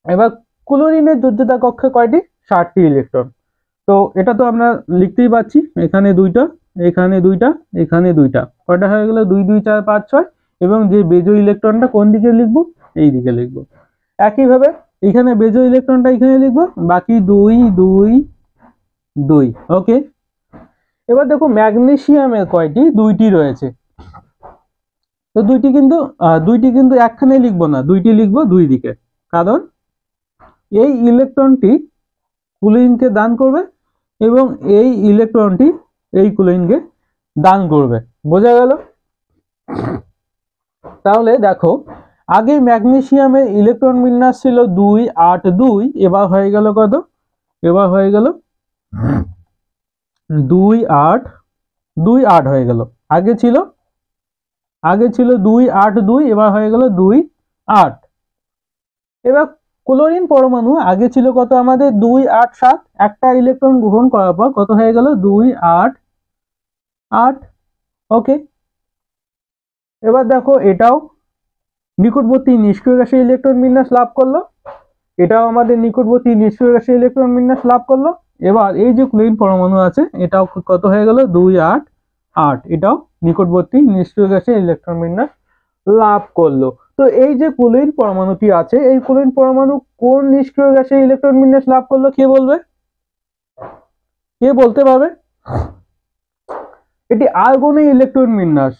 এবার ক্লোরিনের যোজ্যতা কক্ষে কয়টি? 7টি ইলেকট্রন। তো এটা তো আমরা লিখতেই পাচ্ছি, এখানে দুইটা, এখানে দুইটা, এখানে দুইটা, কয়টা হয়ে গেল? 2 2 4 5 6। এবং যে বেজো ইলেকট্রনটা কোন দিকে লিখবো? এই দিকে লিখবো। একইভাবে এখানে বেজো ইলেকট্রনটা এখানে লিখবো, বাকি 2 2 2। ওকে, এবার দেখো ম্যাগনেসিয়ামের কয়টি? দুইটি রয়েছে। তো দুইটি কিন্তু একখানে লিখবো না, দুইটি লিখবো দুই দিকে, কারণ এই ইলেকট্রনটি ক্লোরিনকে দান করবে এবং এই ইলেকট্রনটি এই ক্লোরিনকে দান করবে। বোঝা গেল? তাহলে দেখো আগে ম্যাগনেসিয়ামের ইলেকট্রন বিন্যাস ছিল 2 8 2, এবার হয়ে গেল কত? এবার হয়ে গেল 2 8 2 8 হয়ে গেল। আগে ছিল 2 8 2, এবার হয়ে গেল 2 8। এবার ক্লোরিন পরমাণু আগে ছিল কত আমাদের? 2 8 7। একটা ইলেকট্রন গ্রহণ করার পর কত হয়ে গেল? 2 8 8। ওকে, এবার দেখো এটাও নিকটবর্তী নিষ্ক্রিয় গ্যাসের ইলেকট্রন বিন্যাস লাভ করলো, এটাও আমাদের নিকটবর্তী নিষ্ক্রিয় গ্যাসের ইলেকট্রন বিন্যাস লাভ করলো। এবার এই যে ক্লোরিন পরমাণু আছে, এটাও কত হয়ে গেল? 2 8 8। এটাও নিকটবর্তী নিষ্ক্রিয় গ্যাসের ইলেকট্রন বিন্যাস লাভ করলো। তো এই যে ক্লোরিন পরমাণুটি আছে, এই ক্লোরিন পরমাণু কোন নিষ্ক্রিয় গ্যাসের ইলেকট্রন বিন্যাস লাভ করলো? কে বলবে? কে বলতে পারবে? এটি আর্গনের ইলেকট্রন বিন্যাস।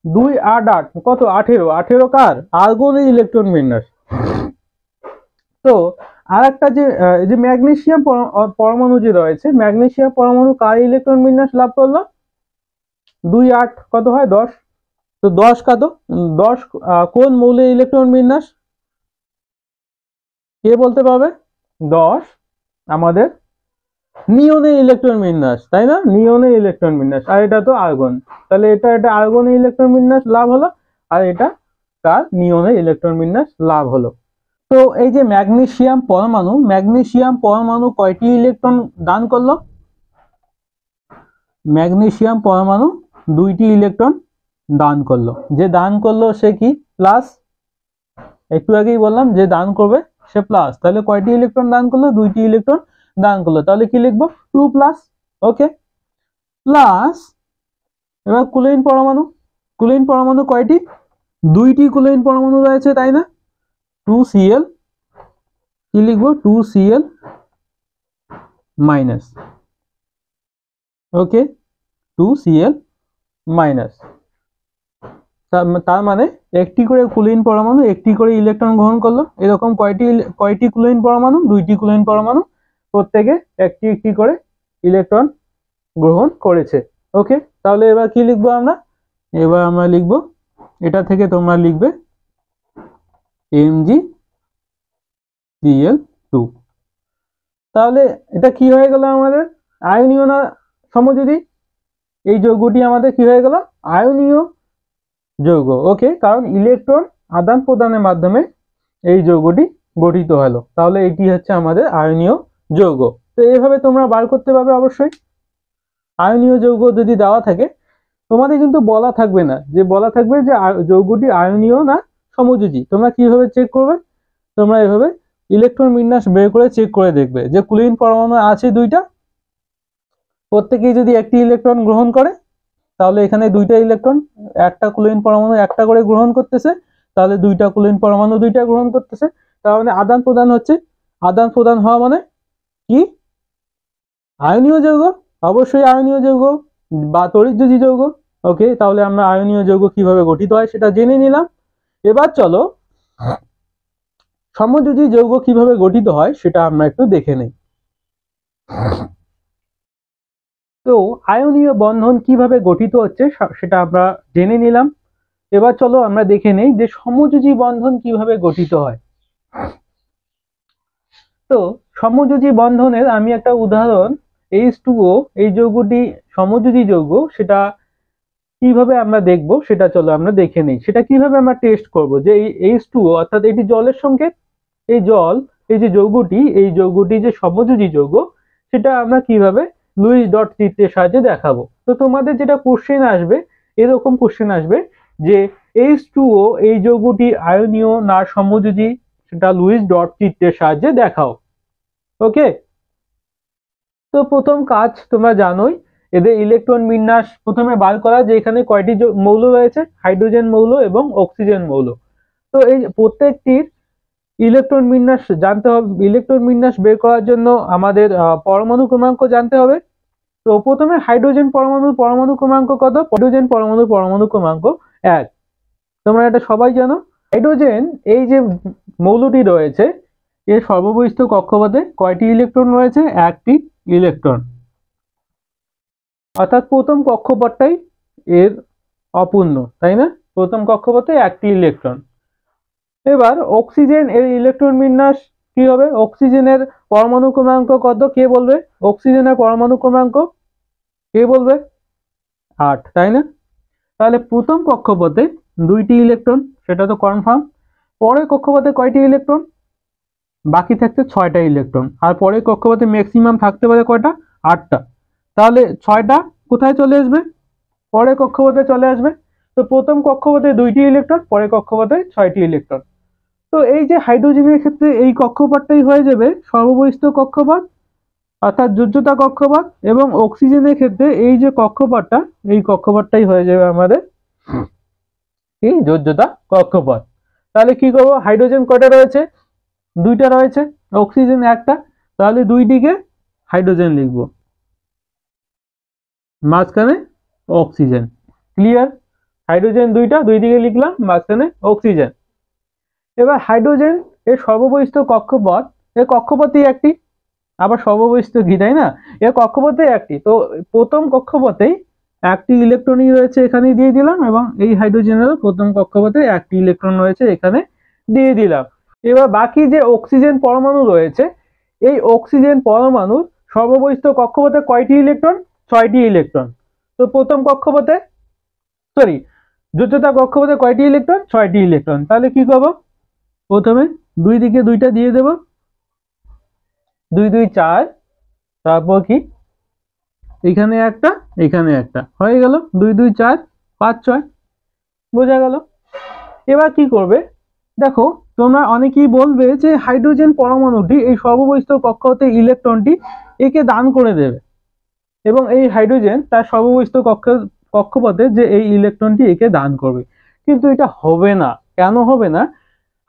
2 8 8 কত? 18। 18 কার? আর্গনের ইলেকট্রন বিন্যাস। তো আর একটা যে ম্যাগনেসিয়াম পরমাণু যে রয়েছে, ম্যাগনেসিয়াম পরমাণু কার ইলেকট্রন বিন্যাস লাভ করলো? 2 8 কত হয়? 10। তো 10 কত? 10 কোন মৌলের ইলেকট্রন বিন্যাস? কে বলতে পারবে? 10 আমাদের নিয়নের ইলেকট্রন বিন্যাস, তাই না? নিয়নের ইলেকট্রন বিন্যাস। আর এটা তো আর্গন, তাহলে এটা আর্গনের ইলেকট্রন বিন্যাস লাভ হলো, আর এটা তার নিয়নের ইলেকট্রন বিন্যাস লাভ হলো। তো এই যে ম্যাগনেসিয়াম পরমাণু কয়টি ইলেকট্রন দান করলো? ম্যাগনেসিয়াম পরমাণু 2টি ইলেকট্রন দান করলো। যে দান করলো সে কি? প্লাস। একটু আগেই বললাম যে দান করবে সে প্লাস। তাহলে কয়টি ইলেকট্রন দান করলো? 2টি ইলেকট্রন দান করলো। তাহলে কি লিখবো? 2 প্লাস। ওকে, প্লাস। এবার ক্লোরিন পরমাণু কয়টি? 2টি ক্লোরিন পরমাণু রয়েছে, তাই না? 2Cl, কি লিখবো? 2Cl minus. ওকে, 2Cl মাইনাস। তার মানে একটি করে ক্লোরিন পরমাণু একটি করে ইলেকট্রন গ্রহণ করলো। এরকম কয়টি ক্লোরিন পরমাণু? 2টি ক্লোরিন পরমাণু, প্রত্যেকে একটি একটি করে ইলেকট্রন গ্রহণ করেছে। ওকে, তাহলে এবার কি লিখবো আমরা? এবার আমরা লিখবো, এটা থেকে তোমরা লিখবে MgCl2। তাহলে এটা কি হয়ে গেল আমাদের? আয়নীয় না সমযোজী? এই যৌগটি আমাদের কি হয়ে গেল? আয়নীয় যৌগ। ওকে, কারণ ইলেকট্রন আদান প্রদানের মাধ্যমে এই যৌগটি গঠিত হলো। তাহলে এটি হচ্ছে আমাদের আয়নীয় যৌগ। তো এইভাবে তোমরা বার করতে পারবে। অবশ্যই আয়নীয় যৌগ যদি দেওয়া থাকে, তোমাদের কিন্তু বলা থাকবে না, যে বলা থাকবে যে যৌগটি আয়নীয় না সমযোজী। তোমরা কিভাবে চেক করবে? তোমরা এভাবে ইলেকট্রন বিন্যাস বের করে চেক করে দেখবে যে ক্লোরিন পরমাণু আছে 2টা, প্রত্যেকেই যদি একটি ইলেকট্রন গ্রহণ করে, তাহলে এখানে 2টা ইলেকট্রন, একটা ক্লোরিন পরমাণু একটা করে গ্রহণ করতেছে, তাহলে 2টা ক্লোরিন পরমাণু 2টা গ্রহণ করতেছে। তার মানে আদান প্রদান হচ্ছে। আদান প্রদান হওয়া মানে কি? আয়নীয় যৌগ। অবশ্যই আয়নীয় যৌগ বা তড়িৎযোজী যৌগ। ওকে, তাহলে আমরা আয়নীয় যৌগ কিভাবে গঠিত হয় সেটা জেনে নিলাম। এবার চলো সমযোজী যৌগ কিভাবে গঠিত হয় সেটা আমরা একটু দেখে নেই। তো আয়নীয় বন্ধন কিভাবে গঠিত হচ্ছে সেটা আমরা জেনে নিলাম। এবার চলো আমরা দেখে নেই যে সমযোজী বন্ধন কিভাবে গঠিত হয়। তো সমযোজী বন্ধনের আমি একটা উদাহরণ H2O এই যৌগটি সমযোজী যৌগ, সেটা কিভাবে আমরা দেখব সেটা চলো আমরা দেখে নেই। সেটা কিভাবে আমরা টেস্ট করব যে এই H2O অর্থাৎ এটি জলের সংকেত, এই জল এই যে যৌগটি, এই যৌগটি যে সমযোজী যৌগ সেটা আমরা কিভাবে লুইস ডট চিত্রের সাহায্যে দেখাবো। তো তোমাদের যেটা কোশ্চেন আসবে, এরকম কোশ্চেন আসবে যে H2O এই যৌগটি আয়নীয় না সমযোজী, সেটা লুইস ডট চিত্রের সাহায্যে দেখাও। ওকে, তো প্রথম কাজ তোমরা জানোই, এদের ইলেকট্রন বিন্যাস প্রথমে বার করা, যে এখানে কয়টি মৌল রয়েছে, হাইড্রোজেন মৌল এবং অক্সিজেন মৌল। তো এই প্রত্যেকটির ইলেকট্রন বিন্যাস জানতে হবে। ইলেকট্রন বিন্যাস বের করার জন্য আমাদের পরমাণু ক্রমাঙ্ক জানতে হবে। তো প্রথমে হাইড্রোজেন পরমাণু ক্রমাঙ্ক কত? হাইড্রোজেন পরমাণু ক্রমাঙ্ক 1। তোমরা এটা সবাই জানো। হাইড্রোজেন এই যে মৌলটি রয়েছে, এর সর্ববহিস্থ কক্ষপথে কয়টি ইলেকট্রন রয়েছে? একটি ইলেকট্রন, অর্থাৎ প্রথম কক্ষপথটাই এর অপূর্ণ, তাই না? প্রথম কক্ষপথে একটি ইলেকট্রন। এবার অক্সিজেন এর ইলেকট্রন বিন্যাস কি হবে? অক্সিজেনের পরমাণু ক্রমাঙ্ক কত? কে বলবে? অক্সিজেনের পরমাণু ক্রমাঙ্ক কে বলবে? 8, তাই না? তাহলে প্রথম কক্ষপথে 2টি ইলেকট্রন, সেটা তো কনফার্ম। পরের কক্ষপথে কয়টি ইলেকট্রন? বাকি থাকছে 6টা ইলেকট্রন। আর পরের কক্ষপথে ম্যাক্সিমাম থাকতে পারে কয়টা? 8টা। তাহলে 6টা কোথায় চলে আসবে? পরের কক্ষপথে চলে আসবে। তো প্রথম কক্ষপথে 2টি ইলেকট্রন, পরের কক্ষপথে 6টি ইলেকট্রন। তো এই যে হাইড্রোজেনের ক্ষেত্রে এই কক্ষপথটাই হয়ে যাবে সর্ববহিস্থ কক্ষপথ, অর্থাৎ যোজ্যতা কক্ষপথ। এবং অক্সিজেনের ক্ষেত্রে এই যে কক্ষপথটা, এই কক্ষপথটাই হয়ে যাবে আমাদের কি? যোজ্যতা কক্ষপথ। তাহলে কি করব? হাইড্রোজেন কয়টা রয়েছে? 2টা রয়েছে, অক্সিজেন 1টা। তাহলে 2 দিকে হাইড্রোজেন লিখব, মাঝখানে অক্সিজেন। ক্লিয়ার? হাইড্রোজেন 2টা, 2 দিকে লিখলাম, মাঝখানে অক্সিজেন। এবার হাইড্রোজেন এর সর্ববহিস্থ কক্ষপথ, এর কক্ষপথই একটি, আবার সর্ববহিস্থ কি, তাই না? এর কক্ষপথই একটি। তো প্রথম কক্ষপথেই একটি ইলেকট্রনই রয়েছে, এখানে দিয়ে দিলাম। এবং এই হাইড্রোজেনেরও প্রথম কক্ষপথে একটি ইলেকট্রন রয়েছে, এখানে দিয়ে দিলাম। এবার বাকি যে অক্সিজেন পরমাণু রয়েছে, এই অক্সিজেন পরমাণুর সর্ববহিস্থ কক্ষপথে কয়টি ইলেকট্রন? 6টি ইলেকট্রন। তো প্রথম কক্ষপথে, সরি, যোজ্যতা কক্ষপথে কয়টি ইলেকট্রন? 6টি ইলেকট্রন। তাহলে কি করব? প্রথমে 2 দিকে 2টা দিয়ে দেব, 2 2 4, তারপর কি এখানে একটা, এখানে একটা, হয়ে গেল 2 2 4 5 6। বোঝা গেল? এবার কি করবে দেখো, তোমরা অনেকেই বলবে যে হাইড্রোজেন পরমাণুটি এই সর্ববহিস্থ কক্ষপথে ইলেকট্রনটি একে দান করে দেবে, এবং এই হাইড্রোজেন তার সর্ববহিস্থ কক্ষপথে যে এই ইলেকট্রনটি একে দান করবে। কিন্তু এটা হবে না। কেন হবে না?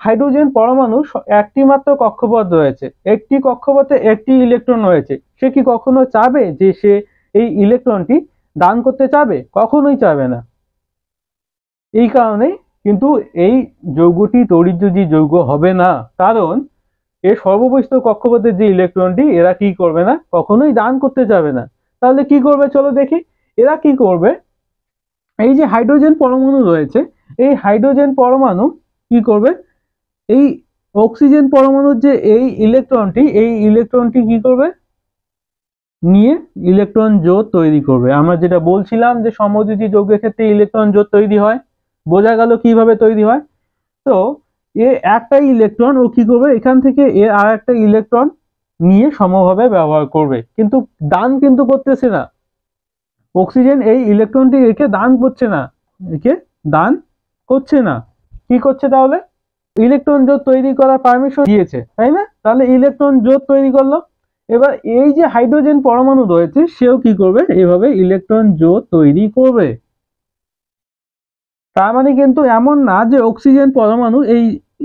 হাইড্রোজেন পরমাণু একটি মাত্র কক্ষপথ রয়েছে, একটি কক্ষপথে একটি ইলেকট্রন রয়েছে। সে কি কখনো চাবে যে সে এই ইলেকট্রনটি দান করতে চাবে? কখনোই চাবে না। এই কারণে কিন্তু এই যৌগটি তড়িৎযোজী যৌগ হবে না, কারণ এর সর্ববহিস্থ কক্ষপথের যে ইলেকট্রনটি এরা কি করবে না, কখনোই দান করতে যাবে না। তাহলে কি করবে চলো দেখি। এরা কি করবে, এই যে হাইড্রোজেন পরমাণু রয়েছে, এই হাইড্রোজেন পরমাণু কি করবে, এই অক্সিজেন পরমাণুর যে এই ইলেকট্রনটি কি করবে, নিয়ে ইলেকট্রন জোড় তৈরি করবে। আমরা যেটা বলছিলাম যে সমযোজী যৌগের ক্ষেত্রে ইলেকট্রন জোড় তৈরি হয়। বোঝা গেল কিভাবে তৈরি হয়? তো এ একটা ইলেকট্রন ও কি করবে, এখান থেকে এর আর একটা ইলেকট্রন নিয়ে সমভাবে ব্যবহার করবে, কিন্তু দান কিন্তু করতেছে না। অক্সিজেন এই ইলেকট্রনটি একে দান করছে না, একে দান করছে না। কি করছে তাহলে? ইলেকট্রন জোড় তৈরি করার পারমিশন দিয়েছে, তাই না? তাহলে ইলেকট্রন জোড় তৈরি করলো। এবার এই যে হাইড্রোজেন পরমাণু রয়েছে, সেও কি করবে, এভাবে ইলেকট্রন জোড় তৈরি করবে। তার মানে কিন্তু এমন না যে অক্সিজেন পরমাণু এই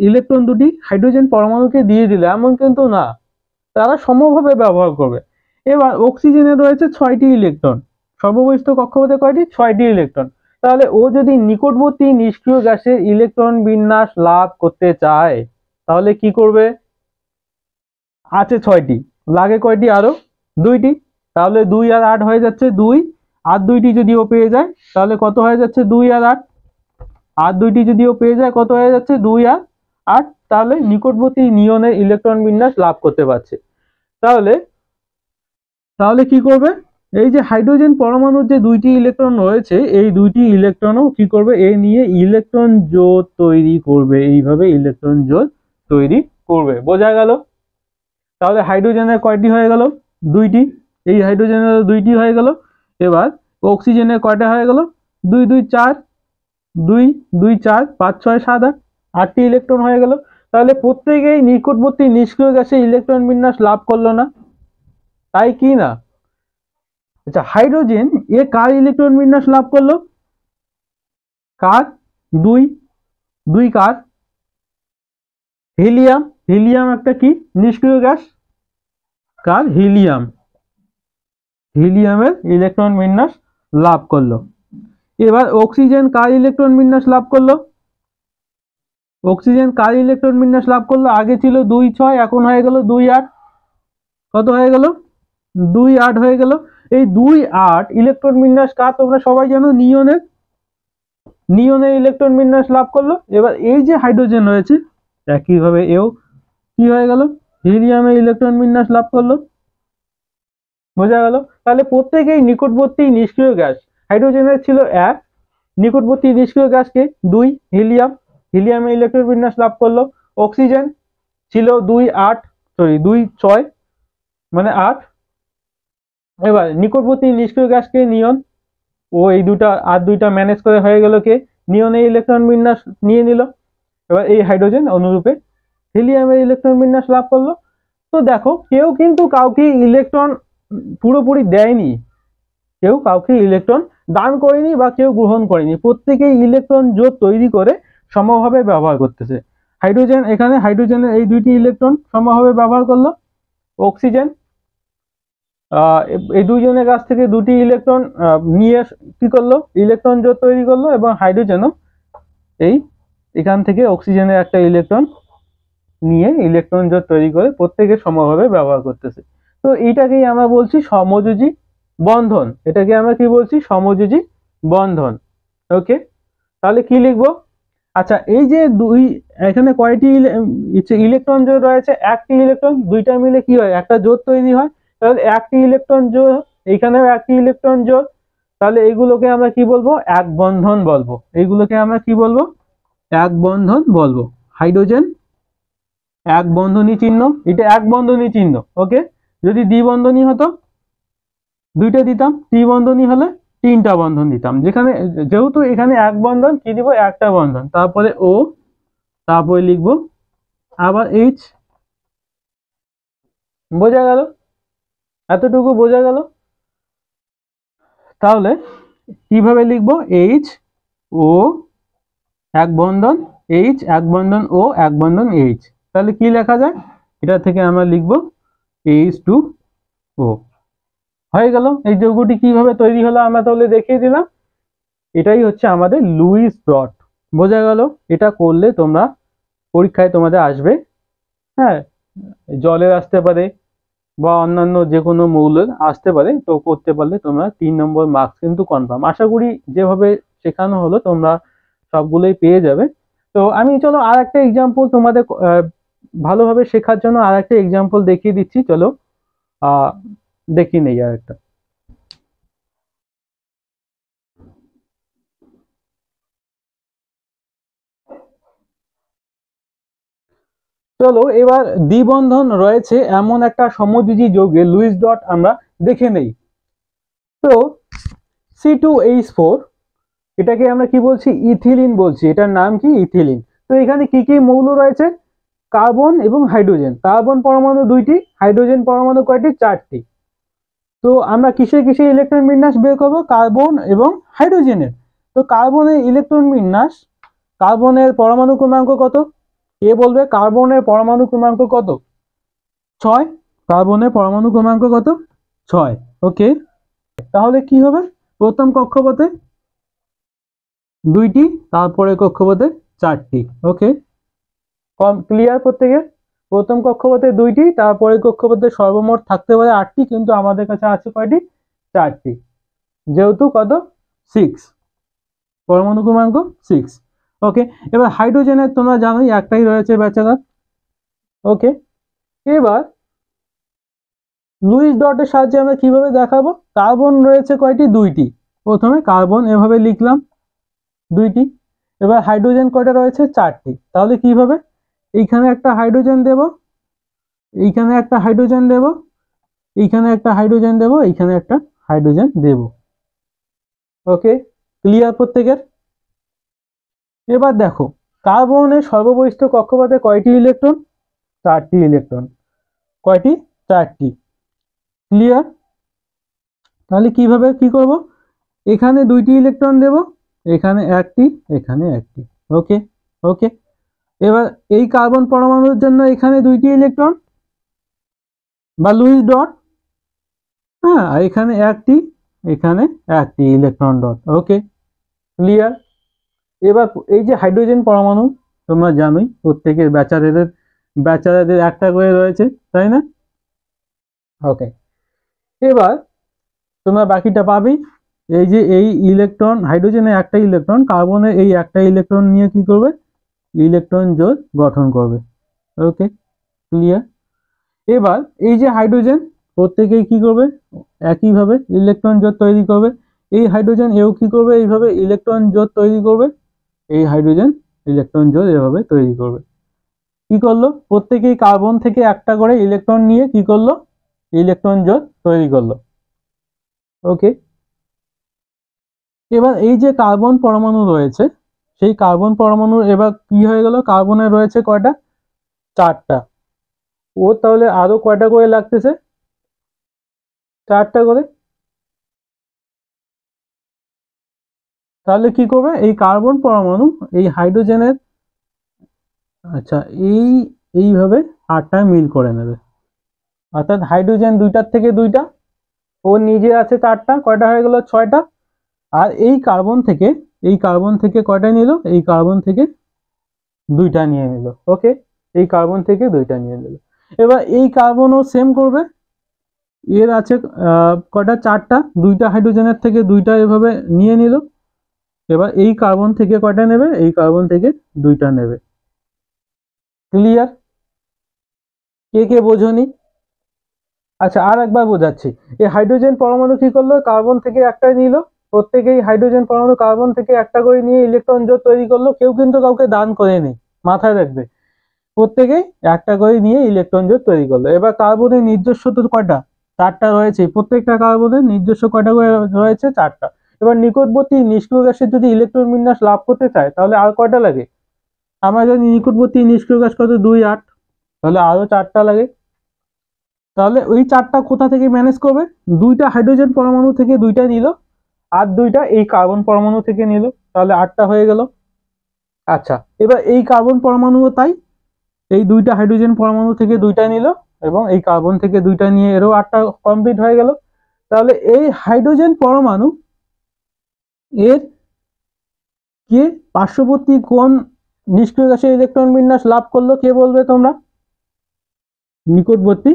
ইলেকট্রন দুটি হাইড্রোজেন পরমাণুকে দিয়ে দিলে, এমন কিন্তু না। তারা সমভাবে ব্যবহার করবে। এবার অক্সিজেনে রয়েছে 6টি ইলেকট্রন, সর্ববহিস্থ কক্ষপথে কয়টি? 6টি ইলেকট্রন। তাহলে ও যদি নিকটবর্তী নিষ্ক্রিয় গ্যাসের ইলেকট্রন বিন্যাস লাভ করতে চায়, তাহলে কি করবে? আছে 6টি, লাগে কয়টি আরো? দুইটি, তাহলে 2 আর 8 হয়ে যাচ্ছে 2, আর দুইটি যদি ও পেয়ে যায় তাহলে কত হয়ে যাচ্ছে 2 আর 8, আর দুইটি যদি ও পেয়ে যায় কত হয়ে যাচ্ছে 2 আর 8, তাহলে নিকটবর্তী নিয়নের ইলেকট্রন বিন্যাস লাভ করতে পারছে। তাহলে তাহলে কি করবে, এই যে হাইড্রোজেন পরমাণুর যে দুইটি ইলেকট্রন রয়েছে এই দুইটি ইলেকট্রনও কি করবে, এ নিয়ে ইলেকট্রন জোড় তৈরি করবে, এইভাবে ইলেকট্রন জোড় তৈরি করবে। বোঝা গেল? তাহলে হাইড্রোজেনের কয়টি হয়ে গেল, দুইটি, এই হাইড্রোজেনের দুইটি হয়ে গেল। এবার অক্সিজেনের কয়টা হয়ে গেল, 2 2 4, 2 2 4 5 6 7 8, 8টি ইলেকট্রন হয়ে গেল। তাহলে প্রত্যেকেই নিকটবর্তী নিষ্ক্রিয় গ্যাসে ইলেকট্রন বিন্যাস লাভ করলো না, তাই কি না? আচ্ছা, হাইড্রোজেন এ কার ইলেকট্রন বিন্যাস লাভ করলো, কার, 2 2 কার, হিলিয়াম, হিলিয়াম একটা কি নিষ্ক্রিয় গ্যাস, কার, হিলিয়াম, হিলিয়ামের ইলেকট্রন বিন্যাস লাভ করলো। এবার অক্সিজেন কার ইলেকট্রন বিন্যাস লাভ করলো, অক্সিজেন কার ইলেকট্রন বিন্যাস লাভ করলো, আগে ছিল 2 6, এখন হয়ে গেল 2 8, কত হয়ে গেল 2 8 হয়ে গেল। এই 2 8 ইলেকট্রন বিন্যাস কার তোমরা সবাই জানো, নিয়নের, নিয়নের ইলেকট্রন বিন্যাস লাভ করলো। এবার এই যে হাইড্রোজেন রয়েছে একইভাবে এও কি হয়ে গেল, হিলিয়ামের ইলেকট্রন বিন্যাস লাভ করলো। বোঝা গেল? তাহলে প্রত্যেকেই নিকটবর্তী নিষ্ক্রিয় গ্যাস, হাইড্রোজেনের ছিল 1, নিকটবর্তী নিষ্ক্রিয় গ্যাস কে 2, হিলিয়াম, হিলিয়ামের ইলেকট্রন বিন্যাস লাভ করলো। অক্সিজেন ছিল 2 8, সরি 2 6 মানে 8, এবার নিকটবর্তী নিষ্ক্রিয় গ্যাস কে নিয়ন, ও এই দুটা আর দুইটা ম্যানেজ করে হয়ে গেল কে, নিয়নের ইলেকট্রন বিন্যাস নিয়ে নিল। এবার এই হাইড্রোজেন অনুরূপে হিলিয়ামের ইলেকট্রন বিন্যাস লাভ করলো। তো দেখো কেউ কিন্তু কাউকে ইলেকট্রন পুরোপুরি দেয়নি, কেউ কাউকে ইলেকট্রন দান করেনি বা কেউ গ্রহণ করেনি, প্রত্যেকেই ইলেকট্রন জোড় তৈরি করে সমভাবে ব্যবহার করতেছে। হাইড্রোজেন, এখানে হাইড্রোজেনের এই দুইটি ইলেকট্রন সমভাবে ব্যবহার করলো। অক্সিজেন এই দুইজনের কাছ থেকে দুটি ইলেকট্রন নিয়ে কি করলো, ইলেকট্রন জোড় তৈরি করলো, এবং হাইড্রোজেনও এই এখান থেকে অক্সিজেনের একটা ইলেকট্রন নিয়ে ইলেকট্রন জোড় তৈরি করে প্রত্যেকে সমভাবে ব্যবহার করতেছে। তো এইটাকেই আমরা বলছি সমযোজী বন্ধন, এটাকে আমরা কি বলছি, সমযোজী বন্ধন। ওকে, তাহলে কি লিখবো, আচ্ছা এই যে দুই, এখানে কয়টি ইলেকট্রন জোড় রয়েছে, একটি ইলেকট্রন, দুইটা মিলে কি হয়, একটা জোড় তৈরি হয়। তাহলে একটি ইলেকট্রন জোড়, এখানেও একটি ইলেকট্রন জোড়, তাহলে এইগুলোকে আমরা কি বলবো, এক বন্ধন বলবো, এইগুলোকে আমরা কি বলবো, এক বন্ধন বলবো। হাইড্রোজেন এক বন্ধনী চিহ্ন, এটা এক বন্ধনী চিহ্ন। ওকে, যদি দ্বিবন্ধনী হতো দুইটা দিতাম, ত্রিবন্ধনী হলে তিনটা বন্ধন দিতাম। যেখানে যেহেতু এখানে এক বন্ধন, কি দিব, একটা বন্ধন, তারপরে ও, তারপরে লিখবো আবার এইচ। বোঝা গেল? এতটুকু বোঝা গেল? তাহলে কিভাবে লিখবো, এইচ ও এক বন্ধন, এইচ এক বন্ধন ও এক বন্ধন এইচ। তাহলে কি লেখা যায়, এটা থেকে আমরা লিখবো H2O। হয়ে গেল। এই যৌগটি কিভাবে তৈরি হলো আমরা তাহলে দেখিয়ে দিলাম। এটাই হচ্ছে আমাদের লুইস ডট। বোঝা গেল? এটা করলে তোমরা পরীক্ষায় তোমাদের আসবে, হ্যাঁ, জলের আসতে পারে বা অন্যান্য যে কোনো মৌলের আসতে পারে। তো করতে পারলে তোমরা 3 নম্বর মার্কস কিন্তু কনফার্ম। আশা করি যেভাবে শেখানো হলো তোমরা সবগুলোই পেয়ে যাবে। তো আমি চলো আর একটা এক্সাম্পল তোমাদের ভালোভাবে শেখার জন্য আর একটা এক্সাম্পল দেখিয়ে দিচ্ছি। চলো দেখিয়ে নেই আর একটা। চলো এবার দ্বিবন্ধন রয়েছে এমন একটা সমযোজী যৌগে লুইস ডট আমরা দেখে নেই। তো C2H4, এটাকে আমরা কি বলছি, ইথিলিন বলছি, এটার নাম কি, ইথিলিন। তো এখানে কি কি মৌল রয়েছে, কার্বন এবং হাইড্রোজেন। কার্বন পরমাণু 2টি, হাইড্রোজেন পরমাণু কয়টি, 4টি। তো আমরা কিসে কিসে ইলেকট্রন বিন্যাস বের করবো, কার্বন এবং হাইড্রোজেনের। তো কার্বনের ইলেকট্রন বিন্যাস, কার্বনের পরমাণু ক্রমাঙ্ক কত, কে বলবে, কার্বনের পরমাণু ক্রমাঙ্ক কত, 6। কার্বনের পরমাণু ক্রমাঙ্ক কত, 6। ওকে, তাহলে কি হবে, প্রথম কক্ষপথে 2টি, তারপরে কক্ষপথে 4টি। ওকে, ক্লিয়ার প্রত্যেকে? প্রথম কক্ষপথে 2টি, তারপরে কক্ষপথে সর্বমোট থাকতে পারে 8টি, কিন্তু আমাদের কাছে আছে কয়টি? 4টি, যেহেতু কত 6, পরমাণু ক্রমাঙ্ক 6। ওকে, এবার হাইড্রোজেনের তোমরা জানোই একটাই রয়েছে ব্যাচেলার। ওকে, এবার লুইস ডটের সাহায্যে আমরা কিভাবে দেখাবো? কার্বন রয়েছে কয়টি? 2টি। প্রথমে কার্বন এভাবে লিখলাম 2টি। এবার হাইড্রোজেন কয়টা রয়েছে? 4টি। তাহলে কিভাবে? এইখানে একটা হাইড্রোজেন দেব, এইখানে একটা হাইড্রোজেন দেব, এইখানে একটা হাইড্রোজেন দেব, এইখানে একটা হাইড্রোজেন দেব। ওকে, ক্লিয়ার প্রত্যেকের? এবার দেখো কার্বনের সর্ববহিষ্ঠ কক্ষপথে কয়টি ইলেকট্রন? 4টি ইলেকট্রন। কয়টি? 4টি। ক্লিয়ার? তাহলে কিভাবে কি করব? এখানে 2টি ইলেকট্রন দেব, এখানে একটি, এখানে একটি। ওকে ওকে, এবার এই কার্বন পরমাণুর জন্য এখানে 2টি ইলেকট্রন বা লুইস ডট, হ্যাঁ, আর এখানে একটি, এখানে একটি ইলেকট্রন ডট। ওকে, ক্লিয়ার? এবার এই যে হাইড্রোজেন পরমাণু তোমরা জানোই প্রত্যেকের ব্যাচেলারদের একটা করে রয়েছে, তাই না? ওকে, এবার তোমরা বাকিটা পাবেই। এই যে এই ইলেকট্রন, হাইড্রোজেনের একটা ইলেকট্রন, কার্বনের এই একটা ইলেকট্রন নিয়ে কি করবে? ইলেকট্রন জোড় গঠন করবে। ওকে, ক্লিয়ার? এবার এই যে হাইড্রোজেন প্রত্যেকেই কি করবে? একইভাবে ইলেকট্রন জোড় তৈরি করবে। এই হাইড্রোজেন এও কি করবে? এইভাবে ইলেকট্রন জোড় তৈরি করবে। এই হাইড্রোজেন ইলেকট্রন জোড় এভাবে তৈরি করবে। কি করলো? প্রত্যেকেই কার্বন থেকে একটা করে ইলেকট্রন নিয়ে কি করলো? ইলেকট্রন জোড় তৈরি করলো। ওকে, এবার এই যে কার্বন পরমাণু রয়েছে, সেই কার্বন পরমাণুর এবার কি হয়ে গেল? কার্বনের রয়েছে কয়টা? 4টা। ও তাহলে আরো কয়টা করে লাগতেছে? 4টা করে। তাহলে কি করবে? এই কার্বন পরমাণু এই হাইড্রোজেনের, আচ্ছা, এইভাবে 8টা মিল করে নেবে। অর্থাৎ হাইড্রোজেন 2টার থেকে 2টা, ও নিজে আছে 4টা, কয়টা হয়ে গেল? 6টা। আর এই কার্বন থেকে কয়টা নিল? এই কার্বন থেকে 2টা নিয়ে নিল। ওকে, এই কার্বন থেকে 2টা নিয়ে নিল। এবার এই কার্বনও সেম করবে, এর আছে কয়টা? 4টা, 2টা হাইড্রোজেনের থেকে 2টা এভাবে নিয়ে নিল। এবার এই কার্বন থেকে কয়টা নেবে? এই কার্বন থেকে 2টা নেবে। ক্লিয়ার? কে কে বোঝনি? আচ্ছা, আর একবার বোঝাচ্ছি। এই হাইড্রোজেন পরমাণু কি করলো? কার্বন থেকে একটা নিল, প্রত্যেকেই হাইড্রোজেন পরমাণু কার্বন থেকে একটা করে নিয়ে ইলেকট্রন জোড় তৈরি করলো। কেউ কিন্তু কাউকে দান করেনি, মাথায় রাখবে। প্রত্যেকেই একটা করে নিয়ে ইলেকট্রন জোড় তৈরি করলো। এবার কার্বনের নিজস্ব তো কয়টা? 4টা রয়েছে। প্রত্যেকটা কার্বনের নিজস্ব কয়টা করে রয়েছে? 4টা। এবার নিকটবর্তী নিষ্ক্রিয় গ্যাসের যদি ইলেকট্রন বিন্যাস লাভ করতে চায় তাহলে আর কয়টা লাগে? আমরা জানি নিকটবর্তী নিষ্ক্রিয় গ্যাস কত? 2, 8। তাহলে আরো 4টা লাগে। তাহলে ওই 4টা কোথা থেকে ম্যানেজ করবে? 2টা হাইড্রোজেন পরমাণু থেকে 2টা নিল, আর 2টা এই কার্বন পরমাণু থেকে নিল, তাহলে 8টা হয়ে গেল। আচ্ছা, এবার এই কার্বন পরমাণুও তাই, এই 2টা হাইড্রোজেন পরমাণু থেকে 2টা নিল এবং এই কার্বন থেকে 2টা নিয়ে এরও 8টা কমপ্লিট হয়ে গেল। তাহলে এই হাইড্রোজেন পরমাণু এর কে পার্শ্ববর্তী কোন নিষ্ক্রিয় গ্যাসের ইলেকট্রন বিন্যাস লাভ করলো? কে বলবে তোমরা? নিকটবর্তী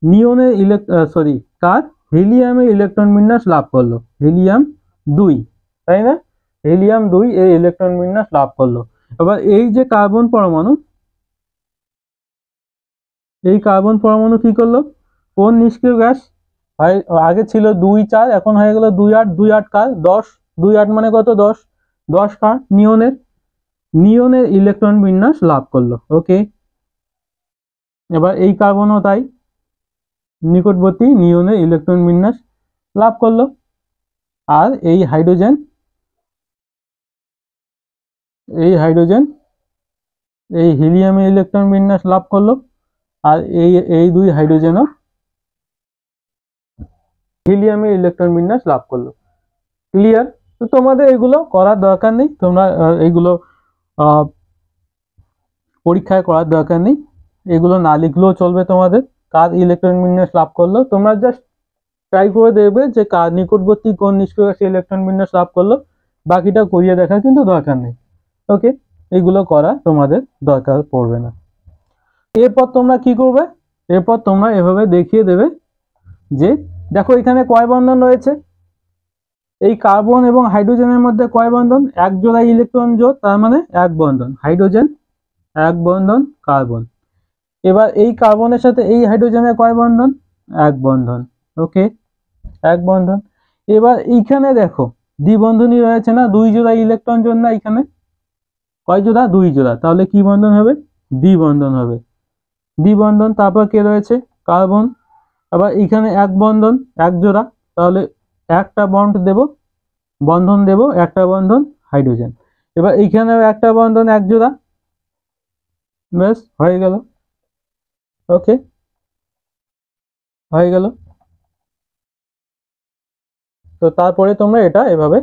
নিয়নের কার? হিলিয়ামের ইলেকট্রন বিন্যাস লাভ করলো। হিলিয়াম 2, তাই না? হিলিয়াম 2 এর ইলেকট্রন বিন্যাস লাভ করলো। এবার এই যে কার্বন পরমাণু, এই কার্বন পরমাণু কি করলো? কোন নিষ্ক্রিয় গ্যাস? আগে ছিল 2, 4, এখন হয়ে গেল 2, 8। 2, 8 কার? 10। 2, 8 মানে কত? 10। 10 কার? নিয়নের ইলেকট্রন বিন্যাস লাভ করলো। ওকে, এবার এই কার্বনও তাই, নিকটবর্তী নিয়নের ইলেকট্রন বিন্যাস লাভ করলো। আর এই হাইড্রোজেন এই হিলিয়ামের ইলেকট্রন বিন্যাস লাভ করলো। আর এই 2 হাইড্রোজেনও হিলিয়ামের ইলেকট্রন বিন্যাস লাভ করলো। ক্লিয়ার? তো তোমাদের এগুলো করার দরকার নেই, তোমরা এগুলো পরীক্ষায় করার দরকার নেই, এগুলো না লিখলেও চলবে। তোমাদের কার ইলেকট্রন বিন্যাস লাভ করলো তোমরা জাস্ট ট্রাই করে দেখবে যে কার নিকটবর্তী কোন নিষ্ক্রিয় গ্যাসের ইলেকট্রন বিন্যাস লাভ করলো, বাকিটা করিয়ে দেখার কিন্তু দরকার নেই। ওকে, এগুলো করা তোমাদের দরকার পড়বে না। এরপর তোমরা কি করবে, এরপর তোমরা এভাবে দেখিয়ে দেবে যে দেখো এখানে কয় বন্ধন রয়েছে, এই কার্বন এবং হাইড্রোজেনের মধ্যে কয় বন্ধন, এক জোড়া ইলেকট্রন জোড়, তার মানে এক বন্ধন হাইড্রোজেন, এক বন্ধন কার্বন। এবার এই কার্বনের সাথে এই হাইড্রোজেনের কয় বন্ধন, এক বন্ধন, ওকে, এক বন্ধন। এবার এইখানে দেখো দ্বিবন্ধনী রয়েছে না, দুই জোড়া ইলেকট্রন জোড় না, এখানে কয় জোড়া, দুই জোড়া, তাহলে কি বন্ধন হবে, দ্বিবন্ধন হবে, দ্বিবন্ধন। তারপর কে রয়েছে, কার্বন। আবার এখানে এক বন্ধন, এক জোড়া, তাহলে একটা বন্ড দেব, বন্ধন দেব, একটা বন্ধন হাইড্রোজেন। এবার এইখানেও একটা বন্ধন, এক জোড়া, ব্যাস হয়ে গেল, ওকে, হয়ে গেল। তো তারপরে তোমরা এটা এভাবে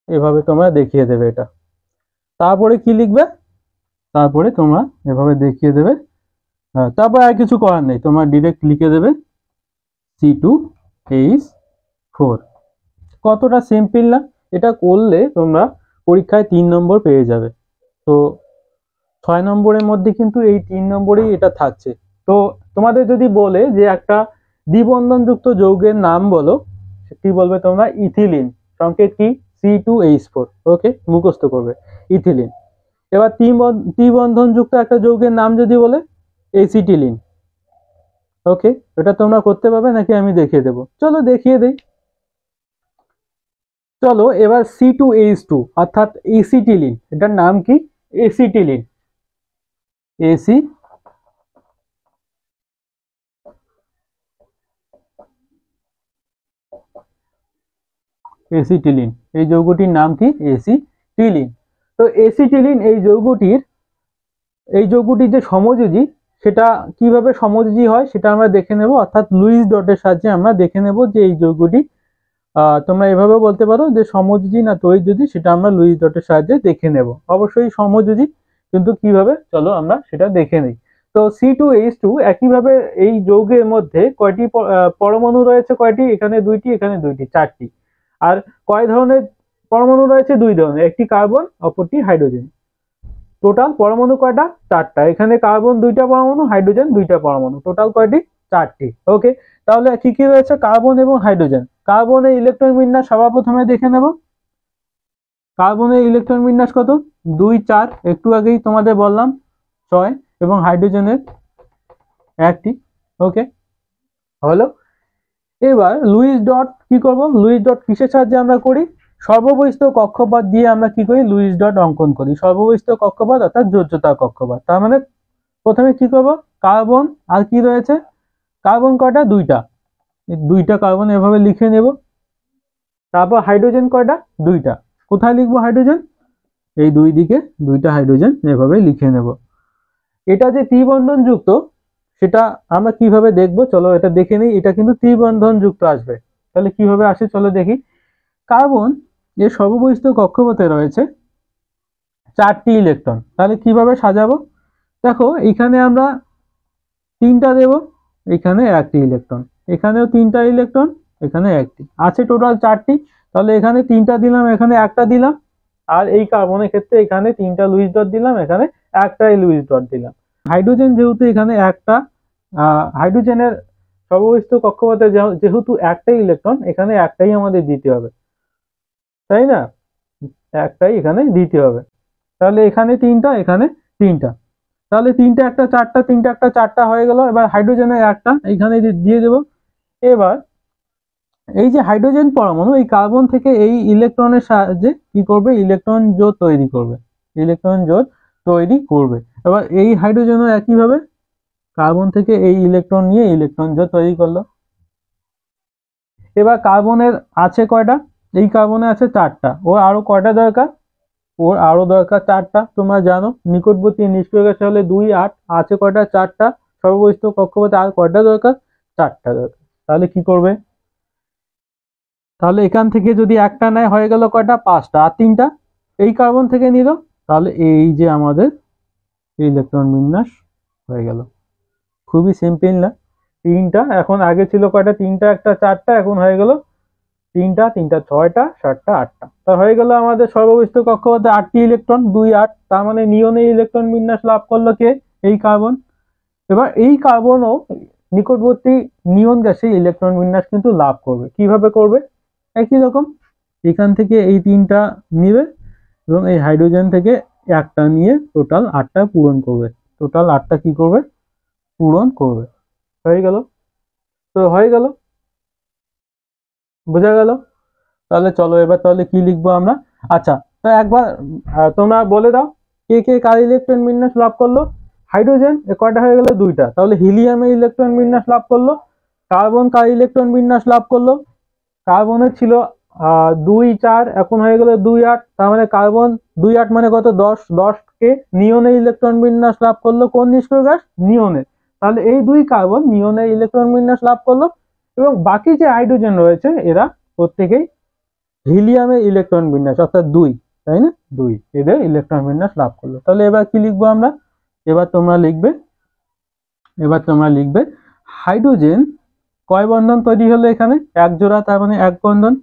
এভাবে তোমরা দেখিয়ে দেবে এটা। তারপরে কি লিখবে, তারপরে তোমরা এভাবে দেখিয়ে দেবে, হ্যাঁ, তারপর আর কিছু করার নেই, তোমরা ডিরেক্ট লিখে দেবে C2H4। কতটা সিম্পল না, এটা করলে তোমরা পরীক্ষায় 3 নম্বর পেয়ে যাবে। তো 6 নম্বরের মধ্যে কিন্তু এই 3 নম্বরেই এটা থাকছে। তো তোমাদের যদি বলে যে একটা দ্বিবন্ধনযুক্ত যৌগের নাম বলো, কি বলবে তোমরা, ইথিলিন, সংকেত কি C2H4, ওকে, মুখস্থ করবে ইথিলিন। এবার ত্রিবন্ধনযুক্ত একটা যৌগের নাম যদি বলে এসিটিলিন, ওকে, এটা তোমরা করতে পারবে নাকি আমি দেখিয়ে দেবো, চলো দেখিয়ে দেই। চলো এবার C2H2 অর্থাৎ এসিটিলিন, এটার নাম কি, এসিটিলিন, এসিটিলিন, এই যৌগটির নাম কি, এসিটিলিন। তো এসিটিলিন এই যৌগটির যে সমযোজী, সেটা কিভাবে সমযোজী হয় সেটা আমরা দেখে নেব, অর্থাৎ লুইস ডটের সাহায্যে আমরা দেখে নেব যে এই যৌগটি, তোমরা এভাবে বলতে পারো যে সমযোজী না তড়িৎযোজী, সেটা আমরা লুইস ডটের সাহায্যে দেখে নেব, অবশ্যই সমযোজী, কিন্তু কিভাবে চলো আমরা সেটা দেখে নিই। তো C2H2 একইভাবে এই যৌগের মধ্যে কয়টি পরমাণু রয়েছে, কয়টি, এখানে দুইটি, এখানে দুইটি, চারটি। আর কয় ধরনের পরমাণু রয়েছে, দুই ধরনের, একটি কার্বন, অপরটি হাইড্রোজেন। টোটাল পরমাণু কয়টা, চারটা, এখানে কার্বন দুইটা পরমাণু, হাইড্রোজেন দুইটা পরমাণু, টোটাল কয়টি, চারটি, ওকে। তাহলে কি কি রয়েছে, কার্বন এবং হাইড্রোজেন। কার্বনের ইলেকট্রন বিন্যাস সবার প্রথমে দেখে নেব, কার্বনের ইলেকট্রন বিন্যাস কত, 2 4, একটু আগেই তোমাদের বললাম 6, এবং হাইড্রোজেনের একটি, ওকে, হলো। এবার লুইস ডট কি করব, লুইস ডট কিসের সাহায্যে আমরা করি, সর্ববহিস্থ কক্ষপথ দিয়ে আমরা কি করি, লুইস ডট অঙ্কন করি, সর্ববহিস্থ কক্ষপথ অর্থাৎ যোজ্যতা কক্ষপথ। তার মানে প্রথমে কি করব, কার্বন আর কি রয়েছে, কার্বন কয়টা, দুইটা, দুইটা কার্বন এভাবে লিখে নেব। তারপর হাইড্রোজেন কয়টা, দুইটা, কোথায় লিখবো হাইড্রোজেন, এই দুই দিকে দুইটা হাইড্রোজেন এভাবে লিখে নেব। এটা যে ত্রিবন্ধন যুক্ত সেটা আমরা কিভাবে দেখবো, চলো এটা দেখে নিই, এটা কিন্তু ত্রিবন্ধন যুক্ত আসবে। তাহলে কিভাবে আসে চলো দেখি। কার্বন এর সর্ববহিস্থ কক্ষপথে রয়েছে 4টি ইলেকট্রন, তাহলে কিভাবে সাজাবো, দেখো এখানে আমরা 3টা দেব, এখানে 1টি ইলেকট্রন, এখানেও 3টা ইলেকট্রন, এখানে 1টি, আছে টোটাল 4টি। তাহলে এখানে 3টা দিলাম, এখানে একটা দিলাম, আর এই কার্বনের ক্ষেত্রে এখানে 3টা লুইস ডট দিলাম, এখানে একটাই লুইস ডট দিলাম। হাইড্রোজেন যেহেতু এখানে একটা, হাইড্রোজেনের সর্ববহিস্থ কক্ষপথে যেহেতু একটাই ইলেকট্রন, এখানে একটাই আমাদের দিতে হবে, তাই না, একটাই এখানে দিতে হবে। তাহলে এখানে 3টা, এখানে 3টা, তাহলে 3টা একটা 4টা, 3টা একটা 4টা হয়ে গেল। এবার হাইড্রোজেনের একটা এখানে দিয়ে দেব। এবার এই যে হাইড্রোজেন পরমাণু এই কার্বন থেকে এই ইলেকট্রনের সাহায্যে কি করবে, ইলেকট্রন জোড় তৈরি করবে, ইলেকট্রন জোড় তৈরি করবে। এবার এই হাইড্রোজেনও একইভাবে কার্বন থেকে এই ইলেকট্রন নিয়ে ইলেকট্রন জোড় তৈরি করলো। এবার কার্বনের আছে কয়টা, এই কার্বনে আছে 4টা, ওর আরো কয়টা দরকার, ওর আরো দরকার 4টা। তোমরা জানো নিকটবর্তী নিষ্ক্রিয় গ্যাস হলে 2 8, আছে কয়টা, 4টা, সর্ববহিস্থ কক্ষপথে আর কয়টা দরকার, 4টা দরকার। তাহলে কি করবে, তাহলে এখান থেকে যদি একটা নেয় হয়ে গেল কয়টা, 5টা, আর 3টা এই কার্বন থেকে নিল, তাহলে এই যে আমাদের ইলেকট্রন বিন্যাস হয়ে গেল। খুবই সিম্পল না, 3টা, এখন আগে ছিল কয়টা, 3টা একটা 4টা, এখন হয়ে গেল 3টা 3টা 6টা 7টা 8টা। তা হয়ে গেল আমাদের সর্ববহিস্থ কক্ষপথে 8টি ইলেকট্রন, 2 8, তার মানে নিয়নের ইলেকট্রন বিন্যাস লাভ করলো কে, এই কার্বন। এবার এই কার্বনও নিকটবর্তী নিয়ন গ্যাসে ইলেকট্রন বিন্যাস কিন্তু লাভ করবে। কিভাবে করবে? একই রকম, এখান থেকে এই 3টা নিবে এবং এই হাইড্রোজেন থেকে একটা নিয়ে টোটাল 8টা পূরণ করবে। টোটাল 8টা কি করবে? পূরণ করবে। হয়ে গেল? তো হয়ে গেল, বোঝা গেল? তাহলে চলো এবার তাহলে কি লিখবো আমরা। আচ্ছা, তো একবার তোমরা বলে দাও কে কে কার ইলেকট্রন বিন্যাস লাভ করলো। হাইড্রোজেন কয়টা হয়ে গেল? 2টা। তাহলে হিলিয়ামের ইলেকট্রন বিন্যাস লাভ করলো। কার্বন কার ইলেকট্রন বিন্যাস লাভ করলো? কার্বনের ছিল 2 4, এখন হয়ে গেল 2 8। তার মানে কার্বন 2 8 মানে কত? 10। 10 কে নিয়নের ইলেকট্রন বিন্যাস লাভ করলো কোন নিষ্ক্রিয় গ্যাস? নিয়নের। তাহলে এই 2 কার্বন নিয়নের ইলেকট্রন বিন্যাস লাভ করলো এবং বাকি যে হাইড্রোজেন রয়েছে এরা প্রত্যেকেই হিলিয়ামের ইলেকট্রন বিন্যাস অর্থাৎ 2, তাই না? 2 এদের ইলেকট্রন বিন্যাস লাভ করলো। তাহলে এবার কি লিখবো আমরা? এবার তোমরা লিখবে হাইড্রোজেন কয় বন্ধন তৈরি হলো এখানে? এক জোড়া, তার মানে এক বন্ধন।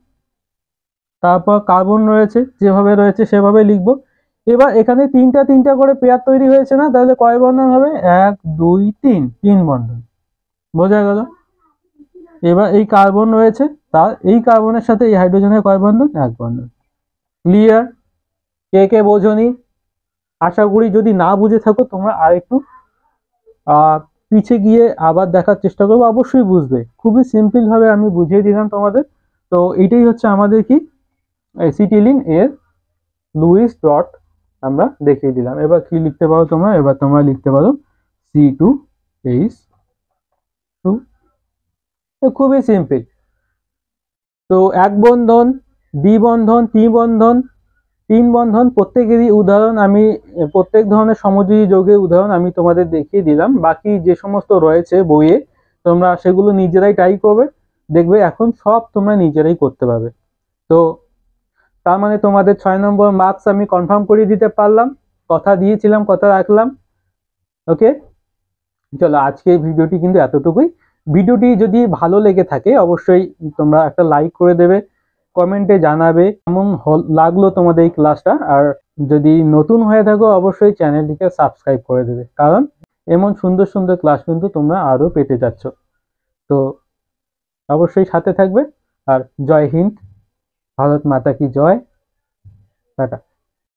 তারপর কার্বন রয়েছে যেভাবে রয়েছে সেভাবে লিখবো। এবার এখানে 3টা করে পেয়ার তৈরি হয়েছে না? তাহলে কয় বন্ধন হবে? 1 2 3, 3 বন্ধন। বোঝা গেল? এবার এই কার্বন রয়েছে, তার এই কার্বনের সাথে এই হাইড্রোজেনের কয় বন্ধন? এক বন্ধন। ক্লিয়ার? কে কে বোঝনি? আশা করি যদি না বুঝে থাকো তোমরা আর একটু পিছে গিয়ে আবার দেখার চেষ্টা করবো, অবশ্যই বুঝবে। খুবই সিম্পল ভাবে আমি বুঝিয়ে দিলাম তোমাদের। তো এটাই হচ্ছে আমাদের কি অ্যাসিটিলিন এর লুইস ডট আমরা দেখিয়ে দিলাম। এবার কি লিখতে পারো তোমরা? এবার তোমরা লিখতে পারো C2H2। খুবই সিম্পল। তো এক বন্ধন, দ্বিবন্ধন, তিন বন্ধন প্রত্যেকেরই উদাহরণ আমি প্রত্যেক ধরনের সমযোজী যৌগের উদাহরণ আমি তোমাদের দেখিয়ে দিলাম। বাকি যে সমস্ত রয়েছে বইয়ে তোমরা সেগুলো নিজেরাই ট্রাই করবে, দেখবে এখন সব তোমরা নিজেরাই করতে পারবে। তো তার মানে তোমাদের 6 নম্বর মার্কস আমি কনফার্ম করে দিতে পারলাম, কথা দিয়েছিলাম, কথা রাখলাম। ওকে, চলো আজকের ভিডিওটি কিন্তু এতটুকুই। ভিডিওটি যদি ভালো লেগে থাকে অবশ্যই তোমরা একটা লাইক করে দেবে, কমেন্টে জানাবে কেমন লাগলো তোমাদের এই ক্লাসটা। আর যদি নতুন হয়ে থাকো অবশ্যই চ্যানেলটিকে সাবস্ক্রাইব করে দেবে, কারণ এমন সুন্দর সুন্দর ক্লাস কিন্তু তোমরা আরো পেতে যাচ্ছ। তো অবশ্যই সাথে থাকবে। আর জয় হিন্দ, ভারত মাতা কি জয়, টাটা।